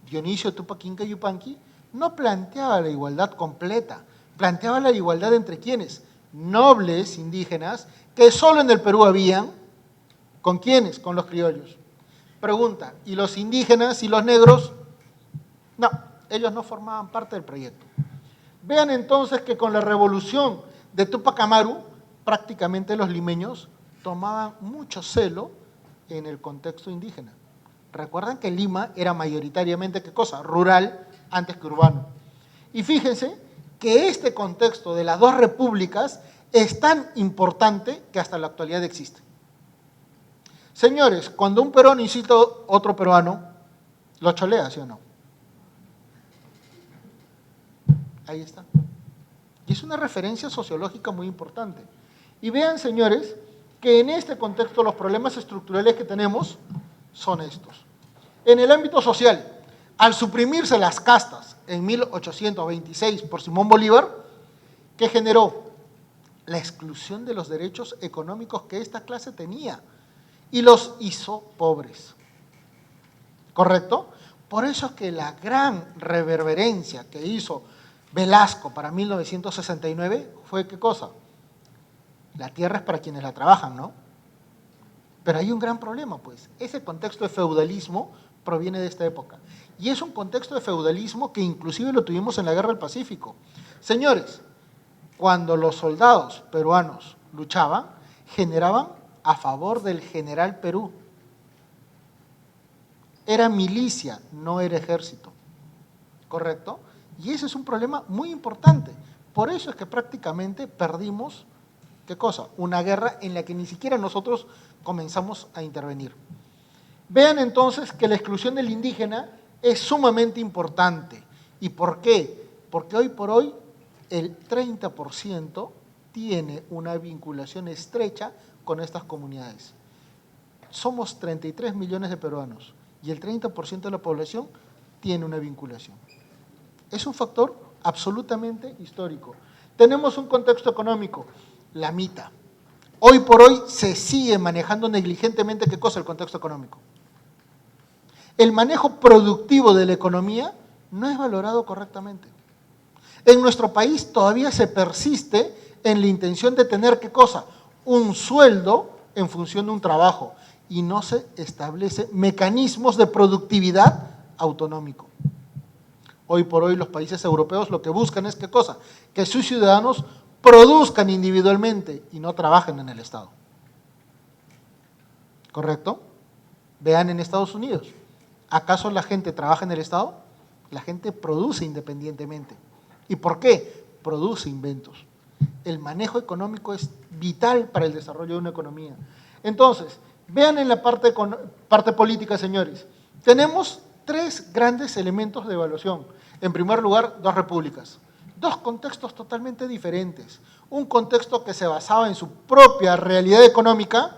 Dionisio Tupac Inca Yupanqui no planteaba la igualdad completa, planteaba la igualdad entre quienes, nobles indígenas, que solo en el Perú habían, ¿con quiénes? Con los criollos. Pregunta, ¿y los indígenas y los negros? No, ellos no formaban parte del proyecto. Vean entonces que con la revolución de Tupac Amaru, prácticamente los limeños tomaban mucho celo en el contexto indígena. Recuerdan que Lima era mayoritariamente, ¿qué cosa? Rural antes que urbano. Y fíjense que este contexto de las dos repúblicas es tan importante que hasta la actualidad existe. Señores, cuando un peruano incita a otro peruano, ¿lo cholea, sí o no? Ahí está. Y es una referencia sociológica muy importante. Y vean, señores, que en este contexto los problemas estructurales que tenemos son estos. En el ámbito social, al suprimirse las castas en 1826 por Simón Bolívar, ¿qué generó? La exclusión de los derechos económicos que esta clase tenía y los hizo pobres. ¿Correcto? Por eso es que la gran reverberancia que hizo Velasco para 1969 fue ¿qué cosa? La tierra es para quienes la trabajan, ¿no? Pero hay un gran problema, pues. Ese contexto de feudalismo proviene de esta época. Y es un contexto de feudalismo que inclusive lo tuvimos en la Guerra del Pacífico. Señores, cuando los soldados peruanos luchaban, generaban a favor del general Perú. Era milicia, no era ejército. ¿Correcto? Y ese es un problema muy importante. Por eso es que prácticamente perdimos, ¿qué cosa? Una guerra en la que ni siquiera nosotros comenzamos a intervenir. Vean entonces que la exclusión del indígena es sumamente importante. ¿Y por qué? Porque hoy por hoy el 30% tiene una vinculación estrecha con estas comunidades. Somos 33 millones de peruanos y el 30% de la población tiene una vinculación. Es un factor absolutamente histórico. Tenemos un contexto económico, la mitad. Hoy por hoy se sigue manejando negligentemente, ¿qué cosa? El contexto económico. El manejo productivo de la economía no es valorado correctamente. En nuestro país todavía se persiste en la intención de tener, ¿qué cosa? Un sueldo en función de un trabajo y no se establecen mecanismos de productividad autonómico. Hoy por hoy los países europeos lo que buscan es ¿qué cosa? Que sus ciudadanos produzcan individualmente y no trabajen en el Estado. ¿Correcto? Vean en Estados Unidos. ¿Acaso la gente trabaja en el Estado? La gente produce independientemente. ¿Y por qué? Produce inventos. El manejo económico es vital para el desarrollo de una economía. Entonces, Vean en la parte política, señores. Tenemos tres grandes elementos de evaluación. En primer lugar, dos repúblicas. Dos contextos totalmente diferentes. Un contexto que se basaba en su propia realidad económica,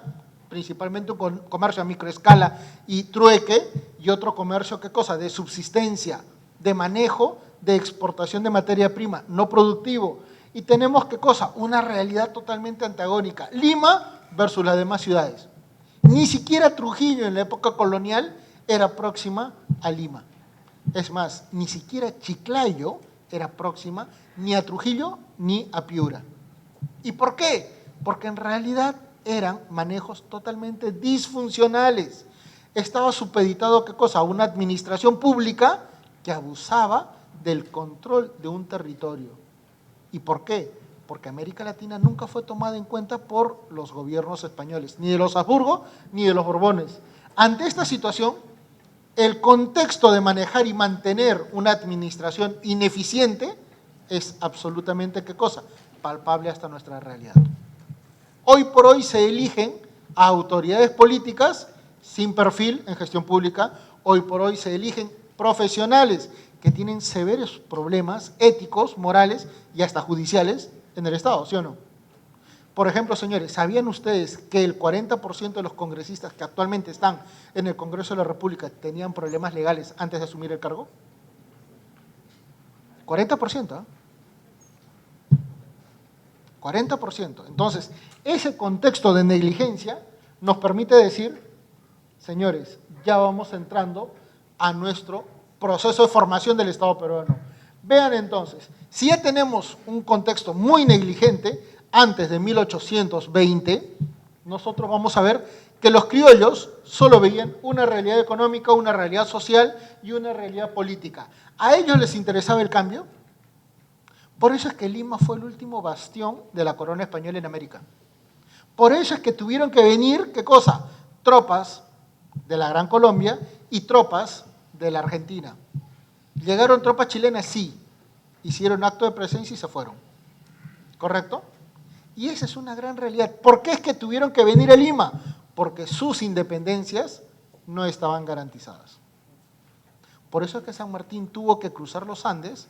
principalmente un comercio a microescala y trueque, y otro comercio, ¿qué cosa? De subsistencia, de manejo, de exportación de materia prima, no productivo. Y tenemos, ¿qué cosa? Una realidad totalmente antagónica. Lima versus las demás ciudades. Ni siquiera Trujillo en la época colonial era próxima a Lima. Es más, ni siquiera Chiclayo era próxima ni a Trujillo ni a Piura. ¿Y por qué? Porque en realidad eran manejos totalmente disfuncionales. Estaba supeditado, ¿qué cosa? A una administración pública que abusaba del control de un territorio. ¿Y por qué? Porque América Latina nunca fue tomada en cuenta por los gobiernos españoles, ni de los Habsburgo ni de los Borbones. Ante esta situación, el contexto de manejar y mantener una administración ineficiente es absolutamente, ¿qué cosa? Palpable hasta nuestra realidad. Hoy por hoy se eligen a autoridades políticas sin perfil en gestión pública, hoy por hoy se eligen profesionales que tienen severos problemas éticos, morales y hasta judiciales en el Estado, ¿sí o no? Por ejemplo, señores, ¿sabían ustedes que el 40% de los congresistas que actualmente están en el Congreso de la República tenían problemas legales antes de asumir el cargo? 40%, ¿eh? 40%. Entonces, ese contexto de negligencia nos permite decir, señores, ya vamos entrando a nuestro proceso de formación del Estado peruano. Vean entonces, si ya tenemos un contexto muy negligente, antes de 1820, nosotros vamos a ver que los criollos solo veían una realidad económica, una realidad social y una realidad política. ¿A ellos les interesaba el cambio? Por eso es que Lima fue el último bastión de la corona española en América. Por eso es que tuvieron que venir, ¿qué cosa? Tropas de la Gran Colombia y tropas de la Argentina. ¿Llegaron tropas chilenas? Sí. Hicieron acto de presencia y se fueron. ¿Correcto? Y esa es una gran realidad. ¿Por qué es que tuvieron que venir a Lima? Porque sus independencias no estaban garantizadas. Por eso es que San Martín tuvo que cruzar los Andes,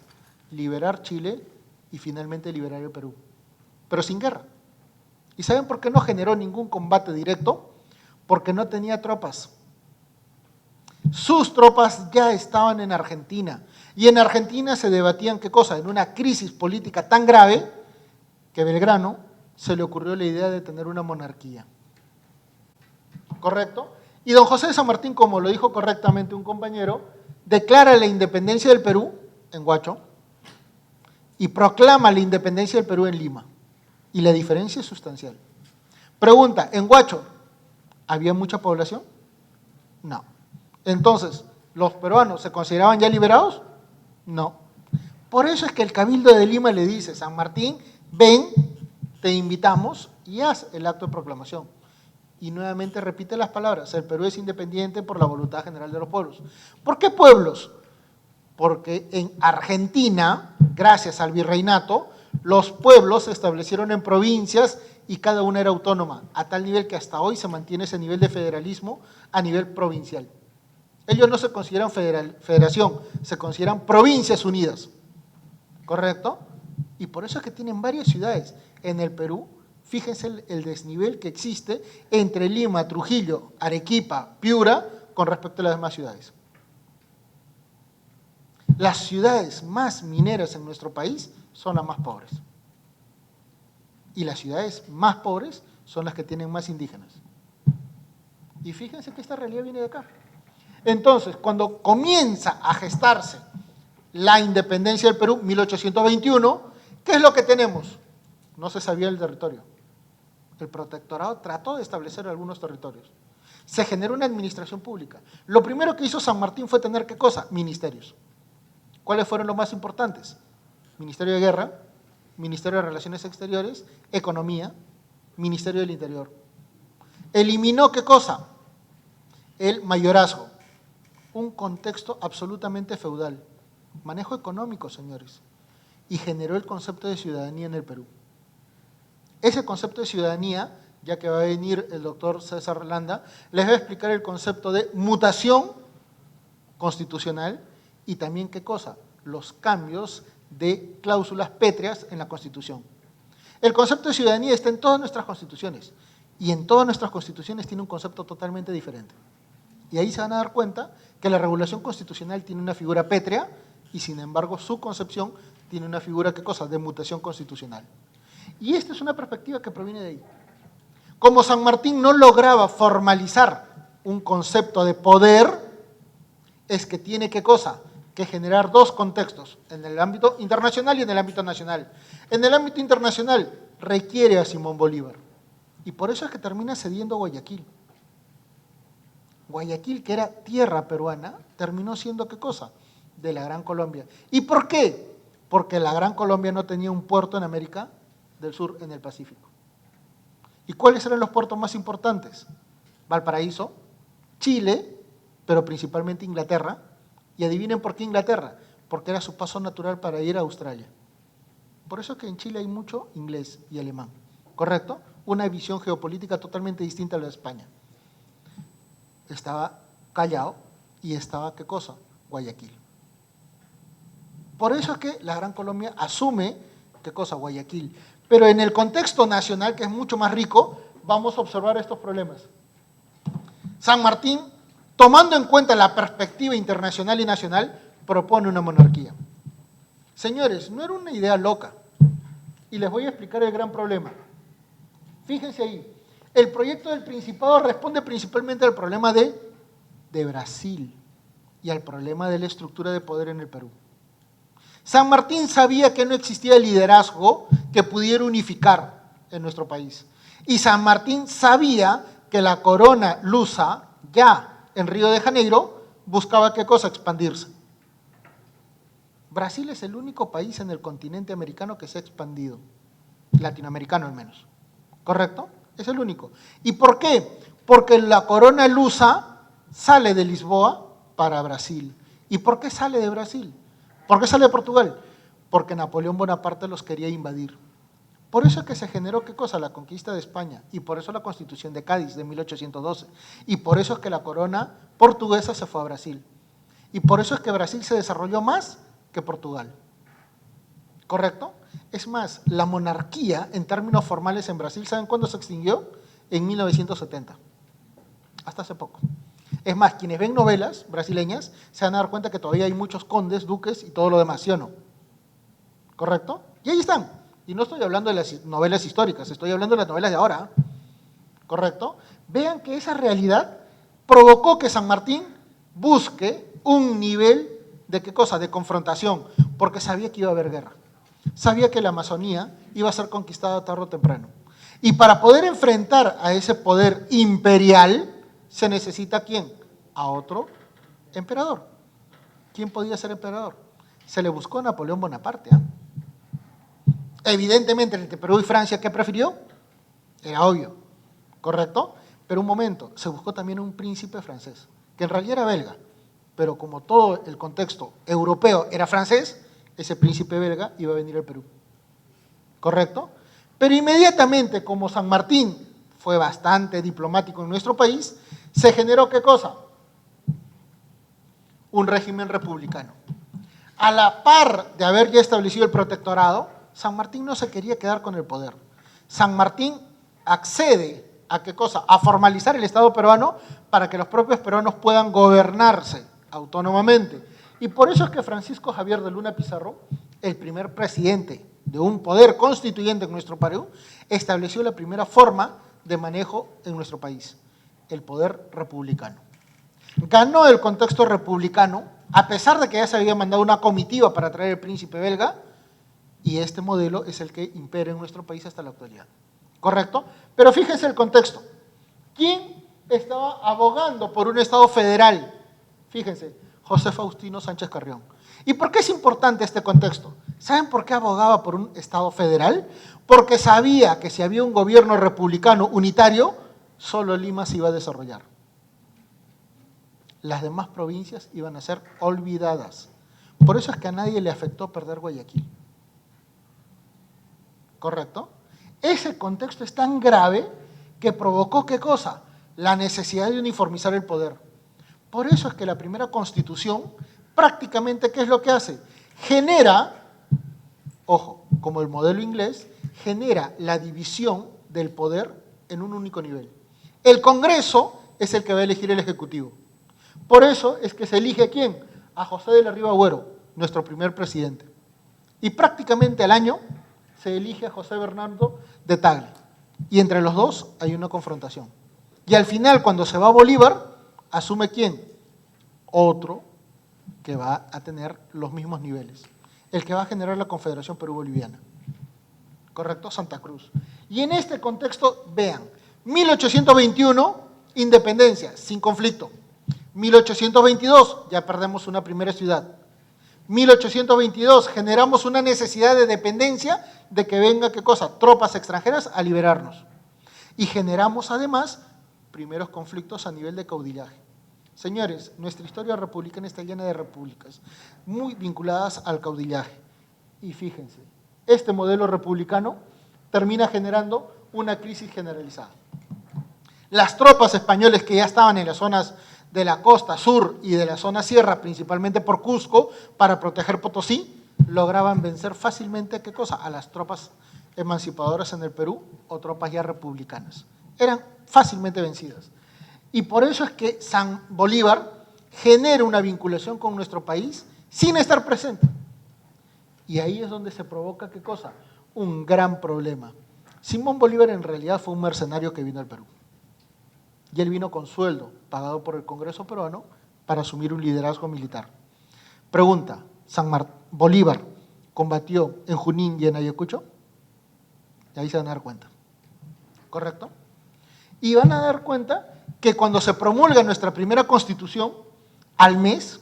liberar Chile y finalmente liberar el Perú. Pero sin guerra. ¿Y saben por qué no generó ningún combate directo? Porque no tenía tropas. Sus tropas ya estaban en Argentina. Y en Argentina se debatían, ¿qué cosa? En una crisis política tan grave que Belgrano se le ocurrió la idea de tener una monarquía. ¿Correcto? Y don José de San Martín, como lo dijo correctamente un compañero, declara la independencia del Perú en Huacho y proclama la independencia del Perú en Lima. Y la diferencia es sustancial. Pregunta, ¿en Huacho había mucha población? No. Entonces, ¿los peruanos se consideraban ya liberados? No. Por eso es que el Cabildo de Lima le dice, San Martín, ven, te invitamos y haz el acto de proclamación. Y nuevamente repite las palabras, el Perú es independiente por la voluntad general de los pueblos. ¿Por qué pueblos? Porque en Argentina, gracias al virreinato, los pueblos se establecieron en provincias y cada una era autónoma, a tal nivel que hasta hoy se mantiene ese nivel de federalismo a nivel provincial. Ellos no se consideran federación, se consideran provincias unidas, ¿correcto? Y por eso es que tienen varias ciudades en el Perú. Fíjense el desnivel que existe entre Lima, Trujillo, Arequipa, Piura, con respecto a las demás ciudades. Las ciudades más mineras en nuestro país son las más pobres. Y las ciudades más pobres son las que tienen más indígenas. Y fíjense que esta realidad viene de acá. Entonces, cuando comienza a gestarse la independencia del Perú, 1821, ¿qué es lo que tenemos? No se sabía el territorio. El protectorado trató de establecer algunos territorios. Se generó una administración pública. Lo primero que hizo San Martín fue tener, ¿qué cosa? Ministerios. ¿Cuáles fueron los más importantes? Ministerio de Guerra, Ministerio de Relaciones Exteriores, Economía, Ministerio del Interior. Eliminó, ¿qué cosa? El mayorazgo. Un contexto absolutamente feudal. Manejo económico, señores. Y generó el concepto de ciudadanía en el Perú. Ese concepto de ciudadanía ya que va a venir el doctor César Landa, les voy a explicar el concepto de mutación constitucional y también qué cosa, los cambios de cláusulas pétreas en la Constitución. El concepto de ciudadanía está en todas nuestras constituciones y en todas nuestras constituciones tiene un concepto totalmente diferente. Y ahí se van a dar cuenta que la regulación constitucional tiene una figura pétrea y sin embargo su concepción tiene una figura, ¿qué cosa?, de mutación constitucional. Y esta es una perspectiva que proviene de ahí. Como San Martín no lograba formalizar un concepto de poder, es que tiene, ¿qué cosa?, que generar dos contextos, en el ámbito internacional y en el ámbito nacional. En el ámbito internacional requiere a Simón Bolívar, y por eso es que termina cediendo Guayaquil. Guayaquil, que era tierra peruana, terminó siendo, ¿qué cosa?, de la Gran Colombia. ¿Y por qué? Porque la Gran Colombia no tenía un puerto en América del Sur, en el Pacífico. ¿Y cuáles eran los puertos más importantes? Valparaíso, Chile, pero principalmente Inglaterra. Y adivinen por qué Inglaterra, porque era su paso natural para ir a Australia. Por eso es que en Chile hay mucho inglés y alemán, ¿correcto? Una visión geopolítica totalmente distinta a la de España. Estaba Callao y estaba, ¿qué cosa?, Guayaquil. Por eso es que la Gran Colombia asume, ¿qué cosa?, Guayaquil. Pero en el contexto nacional, que es mucho más rico, vamos a observar estos problemas. San Martín, tomando en cuenta la perspectiva internacional y nacional, propone una monarquía. Señores, no era una idea loca. Y les voy a explicar el gran problema. Fíjense ahí, el proyecto del Principado responde principalmente al problema de Brasil y al problema de la estructura de poder en el Perú. San Martín sabía que no existía liderazgo que pudiera unificar en nuestro país. Y San Martín sabía que la corona lusa, ya en Río de Janeiro, buscaba, ¿qué cosa?, expandirse. Brasil es el único país en el continente americano que se ha expandido, latinoamericano al menos, ¿correcto? Es el único. ¿Y por qué? Porque la corona lusa sale de Lisboa para Brasil. ¿Y por qué sale de Brasil? ¿Por qué sale de Portugal? Porque Napoleón Bonaparte los quería invadir. Por eso es que se generó, ¿qué cosa?, la conquista de España, y por eso la Constitución de Cádiz de 1812, y por eso es que la corona portuguesa se fue a Brasil, y por eso es que Brasil se desarrolló más que Portugal, ¿correcto? Es más, la monarquía en términos formales en Brasil, ¿saben cuándo se extinguió? En 1970, hasta hace poco. Es más, quienes ven novelas brasileñas se van a dar cuenta que todavía hay muchos condes, duques y todo lo demás, ¿sí o no? ¿Correcto? Y ahí están. Y no estoy hablando de las novelas históricas, estoy hablando de las novelas de ahora, ¿correcto? Vean que esa realidad provocó que San Martín busque un nivel de, ¿qué cosa?, de confrontación, porque sabía que iba a haber guerra, sabía que la Amazonía iba a ser conquistada tarde o temprano. Y para poder enfrentar a ese poder imperial, se necesita, ¿quién? A otro emperador. ¿Quién podía ser emperador? Se le buscó a Napoleón Bonaparte, ¿eh? Evidentemente, entre Perú y Francia, ¿qué prefirió? Era obvio, ¿correcto? Pero un momento, se buscó también un príncipe francés, que en realidad era belga, pero como todo el contexto europeo era francés, ese príncipe belga iba a venir al Perú, ¿correcto? Pero inmediatamente, como San Martín fue bastante diplomático en nuestro país, se generó, ¿qué cosa? Un régimen republicano. A la par de haber ya establecido el protectorado, San Martín no se quería quedar con el poder. San Martín accede a, ¿qué cosa?, a formalizar el Estado peruano para que los propios peruanos puedan gobernarse autónomamente. Y por eso es que Francisco Javier de Luna Pizarro, el primer presidente de un poder constituyente en nuestro Perú, estableció la primera forma de manejo en nuestro país, el poder republicano. Ganó el contexto republicano, a pesar de que ya se había mandado una comitiva para traer el príncipe belga, y este modelo es el que impera en nuestro país hasta la actualidad, ¿correcto? Pero fíjense el contexto. ¿Quién estaba abogando por un Estado federal? Fíjense, José Faustino Sánchez Carrión. ¿Y por qué es importante este contexto? ¿Saben por qué abogaba por un Estado federal? Porque sabía que si había un gobierno republicano unitario, solo Lima se iba a desarrollar. Las demás provincias iban a ser olvidadas. Por eso es que a nadie le afectó perder Guayaquil. ¿Correcto? Ese contexto es tan grave que provocó ¿qué cosa? La necesidad de uniformizar el poder. Por eso es que la primera Constitución, prácticamente, ¿qué es lo que hace? Genera, ojo, como el modelo inglés, genera la división del poder en un único nivel. El Congreso es el que va a elegir el Ejecutivo. Por eso es que se elige ¿a quién? A José de la Riva Agüero, nuestro primer presidente. Y prácticamente al año se elige a José Bernardo de Tagle. Y entre los dos hay una confrontación. Y al final, cuando se va Bolívar, asume ¿quién? Otro que va a tener los mismos niveles. El que va a generar la Confederación Perú-Boliviana. ¿Correcto? Santa Cruz. Y en este contexto, vean, 1821, independencia, sin conflicto. 1822, ya perdemos una primera ciudad. 1822, generamos una necesidad de dependencia de que venga, ¿qué cosa? Tropas extranjeras a liberarnos. Y generamos además primeros conflictos a nivel de caudillaje. Señores, nuestra historia republicana está llena de repúblicas muy vinculadas al caudillaje. Y fíjense, este modelo republicano termina generando una crisis generalizada. Las tropas españolas que ya estaban en las zonas de la costa sur y de la zona sierra, principalmente por Cusco, para proteger Potosí, lograban vencer fácilmente, ¿qué cosa? A las tropas emancipadoras en el Perú o tropas ya republicanas. Eran fácilmente vencidas. Y por eso es que San Bolívar genera una vinculación con nuestro país sin estar presente. Y ahí es donde se provoca, ¿qué cosa? Un gran problema. Simón Bolívar en realidad fue un mercenario que vino al Perú. Y él vino con sueldo, pagado por el Congreso peruano, para asumir un liderazgo militar. Pregunta, ¿Bolívar combatió en Junín y en Ayacucho? Y ahí se van a dar cuenta. ¿Correcto? Y van a dar cuenta que cuando se promulga nuestra primera Constitución, al mes,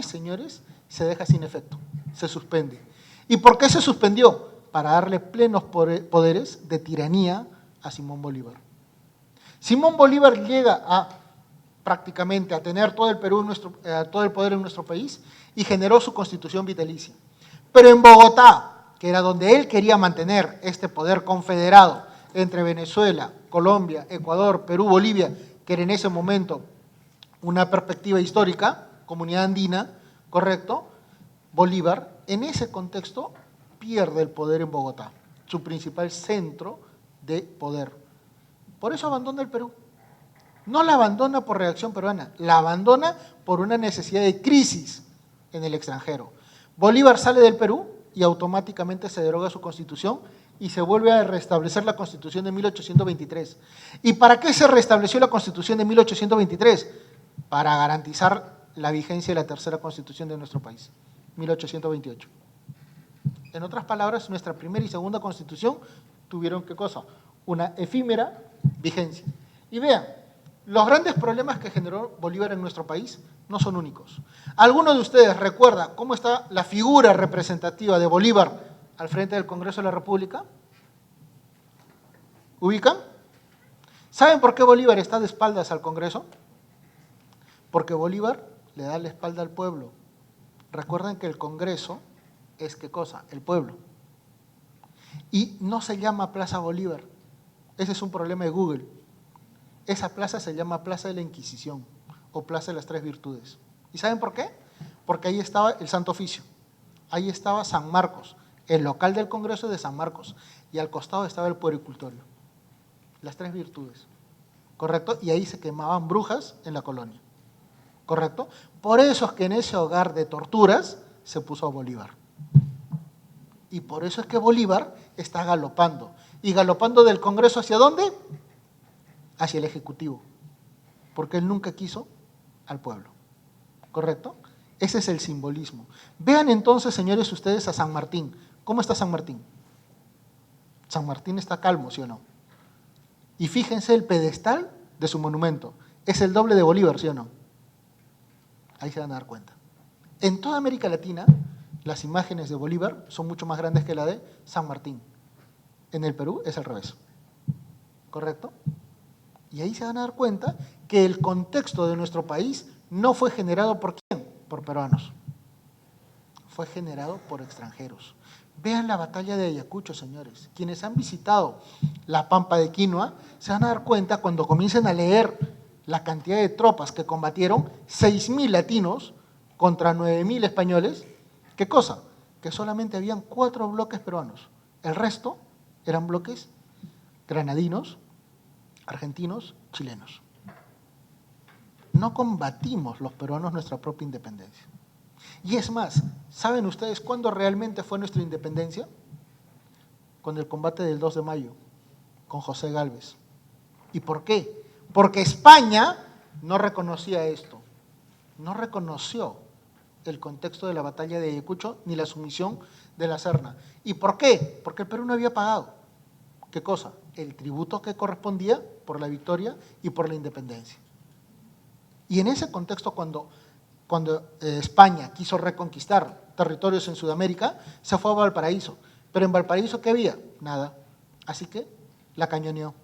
señores, se deja sin efecto, se suspende. ¿Y por qué se suspendió? Para darle plenos poderes de tiranía a Simón Bolívar. Simón Bolívar llega prácticamente a tener todo el poder en nuestro país y generó su Constitución vitalicia. Pero en Bogotá, que era donde él quería mantener este poder confederado entre Venezuela, Colombia, Ecuador, Perú, Bolivia, que era en ese momento una perspectiva histórica, comunidad andina, ¿correcto? Bolívar, en ese contexto, pierde el poder en Bogotá, su principal centro de poder. Por eso abandona el Perú. No la abandona por reacción peruana, la abandona por una necesidad de crisis en el extranjero. Bolívar sale del Perú y automáticamente se deroga su Constitución y se vuelve a restablecer la Constitución de 1823. ¿Y para qué se restableció la Constitución de 1823? Para garantizar la vigencia de la tercera Constitución de nuestro país, 1828. En otras palabras, nuestra primera y segunda Constitución tuvieron, ¿qué cosa? Una efímera vigencia. Y vean, los grandes problemas que generó Bolívar en nuestro país no son únicos. ¿Alguno de ustedes recuerda cómo está la figura representativa de Bolívar al frente del Congreso de la República? ¿Ubican? ¿Saben por qué Bolívar está de espaldas al Congreso? Porque Bolívar le da la espalda al pueblo. Recuerden que el Congreso es ¿qué cosa? El pueblo. Y no se llama Plaza Bolívar. Ese es un problema de Google. Esa plaza se llama Plaza de la Inquisición o Plaza de las Tres Virtudes. ¿Y saben por qué? Porque ahí estaba el Santo Oficio. Ahí estaba San Marcos, el local del Congreso de San Marcos. Y al costado estaba el puericultorio. Las Tres Virtudes. ¿Correcto? Y ahí se quemaban brujas en la colonia. ¿Correcto? Por eso es que en ese hogar de torturas se puso a Bolívar. Y por eso es que Bolívar está galopando. ¿Y galopando del Congreso hacia dónde? Hacia el Ejecutivo. Porque él nunca quiso al pueblo. ¿Correcto? Ese es el simbolismo. Vean entonces, señores, ustedes a San Martín. ¿Cómo está San Martín? San Martín está calmo, ¿sí o no? Y fíjense el pedestal de su monumento. Es el doble de Bolívar, ¿sí o no? Ahí se van a dar cuenta. En toda América Latina, las imágenes de Bolívar son mucho más grandes que la de San Martín. En el Perú es al revés. ¿Correcto? Y ahí se van a dar cuenta que el contexto de nuestro país no fue generado por ¿quién? Por peruanos. Fue generado por extranjeros. Vean la batalla de Ayacucho, señores. Quienes han visitado la Pampa de Quinua se van a dar cuenta cuando comiencen a leer la cantidad de tropas que combatieron, 6.000 latinos contra 9.000 españoles. ¿Qué cosa? Que solamente habían 4 bloques peruanos. El resto eran bloques granadinos, argentinos, chilenos. No combatimos los peruanos nuestra propia independencia. Y es más, ¿saben ustedes cuándo realmente fue nuestra independencia? Con el combate del 2 de mayo, con José Gálvez. ¿Y por qué? Porque España no reconocía esto, no reconoció el contexto de la batalla de Ayacucho ni la sumisión de la Serna. ¿Y por qué? Porque el Perú no había pagado. ¿Qué cosa? El tributo que correspondía por la victoria y por la independencia. Y en ese contexto, cuando España quiso reconquistar territorios en Sudamérica, se fue a Valparaíso. Pero en Valparaíso, ¿qué había? Nada. Así que la cañoneó.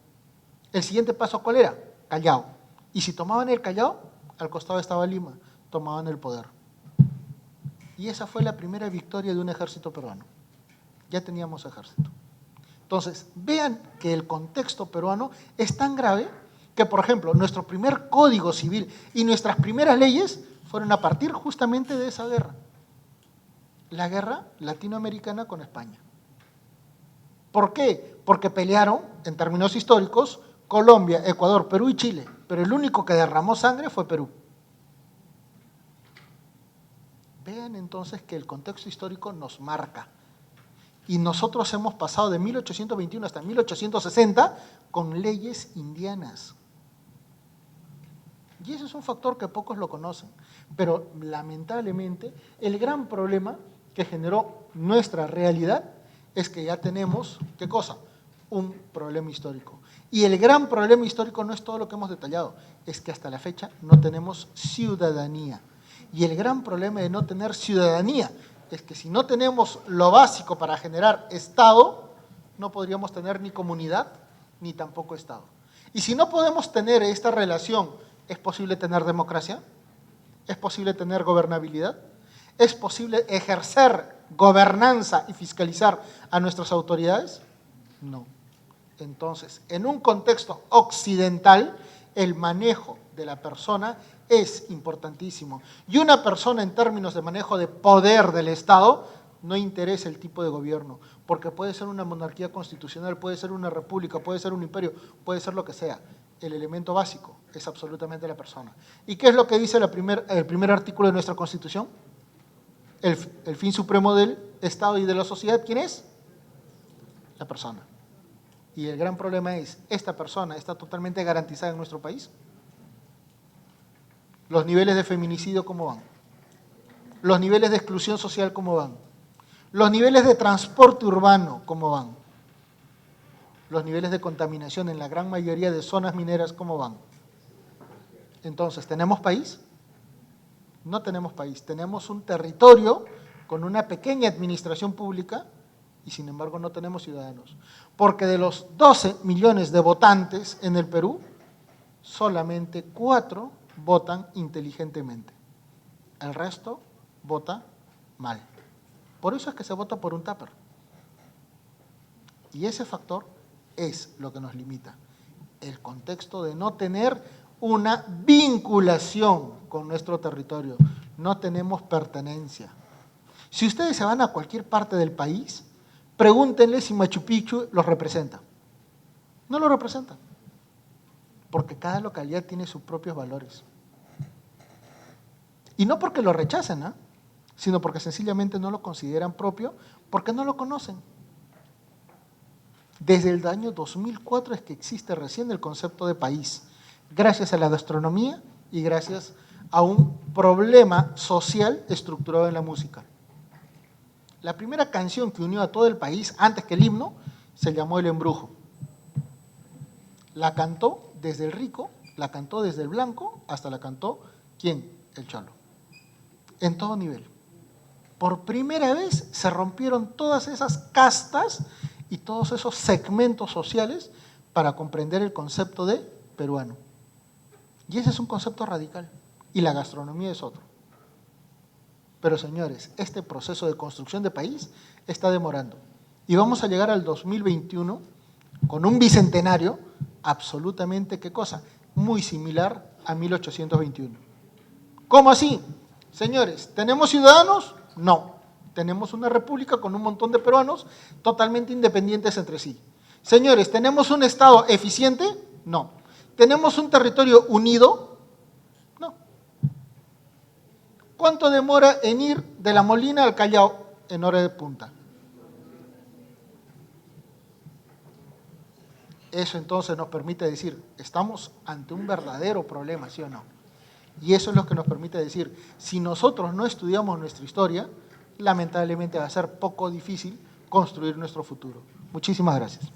¿El siguiente paso cuál era? Callao. Y si tomaban el Callao, al costado estaba Lima, tomaban el poder. Y esa fue la primera victoria de un ejército peruano. Ya teníamos ejército. Entonces, vean que el contexto peruano es tan grave que, por ejemplo, nuestro primer código civil y nuestras primeras leyes fueron a partir justamente de esa guerra. La guerra latinoamericana con España. ¿Por qué? Porque pelearon, en términos históricos, Colombia, Ecuador, Perú y Chile, pero el único que derramó sangre fue Perú. Vean entonces que el contexto histórico nos marca. Y nosotros hemos pasado de 1821 hasta 1860 con leyes indianas. Y ese es un factor que pocos lo conocen. Pero lamentablemente el gran problema que generó nuestra realidad es que ya tenemos, ¿qué cosa? Un problema histórico. Y el gran problema histórico no es todo lo que hemos detallado, es que hasta la fecha no tenemos ciudadanía. Y el gran problema de no tener ciudadanía es que si no tenemos lo básico para generar Estado, no podríamos tener ni comunidad ni tampoco Estado. Y si no podemos tener esta relación, ¿es posible tener democracia? ¿Es posible tener gobernabilidad? ¿Es posible ejercer gobernanza y fiscalizar a nuestras autoridades? No. Entonces, en un contexto occidental, el manejo de la persona es importantísimo. Y una persona en términos de manejo de poder del Estado no interesa el tipo de gobierno, porque puede ser una monarquía constitucional, puede ser una república, puede ser un imperio, puede ser lo que sea. El elemento básico es absolutamente la persona. ¿Y qué es lo que dice el primer artículo de nuestra Constitución? El fin supremo del Estado y de la sociedad, ¿quién es? La persona. Y el gran problema es, ¿esta persona está totalmente garantizada en nuestro país? Los niveles de feminicidio, ¿cómo van? Los niveles de exclusión social, ¿cómo van? Los niveles de transporte urbano, ¿cómo van? Los niveles de contaminación en la gran mayoría de zonas mineras, ¿cómo van? Entonces, ¿tenemos país? No tenemos país. Tenemos un territorio con una pequeña administración pública y sin embargo no tenemos ciudadanos. Porque de los 12 millones de votantes en el Perú, solamente 4 votan inteligentemente. El resto vota mal. Por eso es que se vota por un tupper. Y ese factor es lo que nos limita. El contexto de no tener una vinculación con nuestro territorio. No tenemos pertenencia. Si ustedes se van a cualquier parte del país, pregúntenle si Machu Picchu los representa. No lo representan. Porque cada localidad tiene sus propios valores. Y no porque lo rechacen, ¿eh? Sino porque sencillamente no lo consideran propio, porque no lo conocen. Desde el año 2004 es que existe recién el concepto de país, gracias a la gastronomía y gracias a un problema social estructurado en la música. La primera canción que unió a todo el país, antes que el himno, se llamó El Embrujo. La cantó desde el rico, la cantó desde el blanco, hasta la cantó, ¿quién? El cholo. En todo nivel. Por primera vez se rompieron todas esas castas y todos esos segmentos sociales para comprender el concepto de peruano. Y ese es un concepto radical. Y la gastronomía es otro. Pero señores, este proceso de construcción de país está demorando. Y vamos a llegar al 2021 con un bicentenario absolutamente, ¿qué cosa? Muy similar a 1821. ¿Cómo así? Señores, ¿tenemos ciudadanos? No. Tenemos una república con un montón de peruanos totalmente independientes entre sí. Señores, ¿tenemos un Estado eficiente? No. ¿Tenemos un territorio unido? No. ¿Cuánto demora en ir de La Molina al Callao en hora de punta? Eso entonces nos permite decir, estamos ante un verdadero problema, ¿sí o no? Y eso es lo que nos permite decir, si nosotros no estudiamos nuestra historia, lamentablemente va a ser poco difícil construir nuestro futuro. Muchísimas gracias.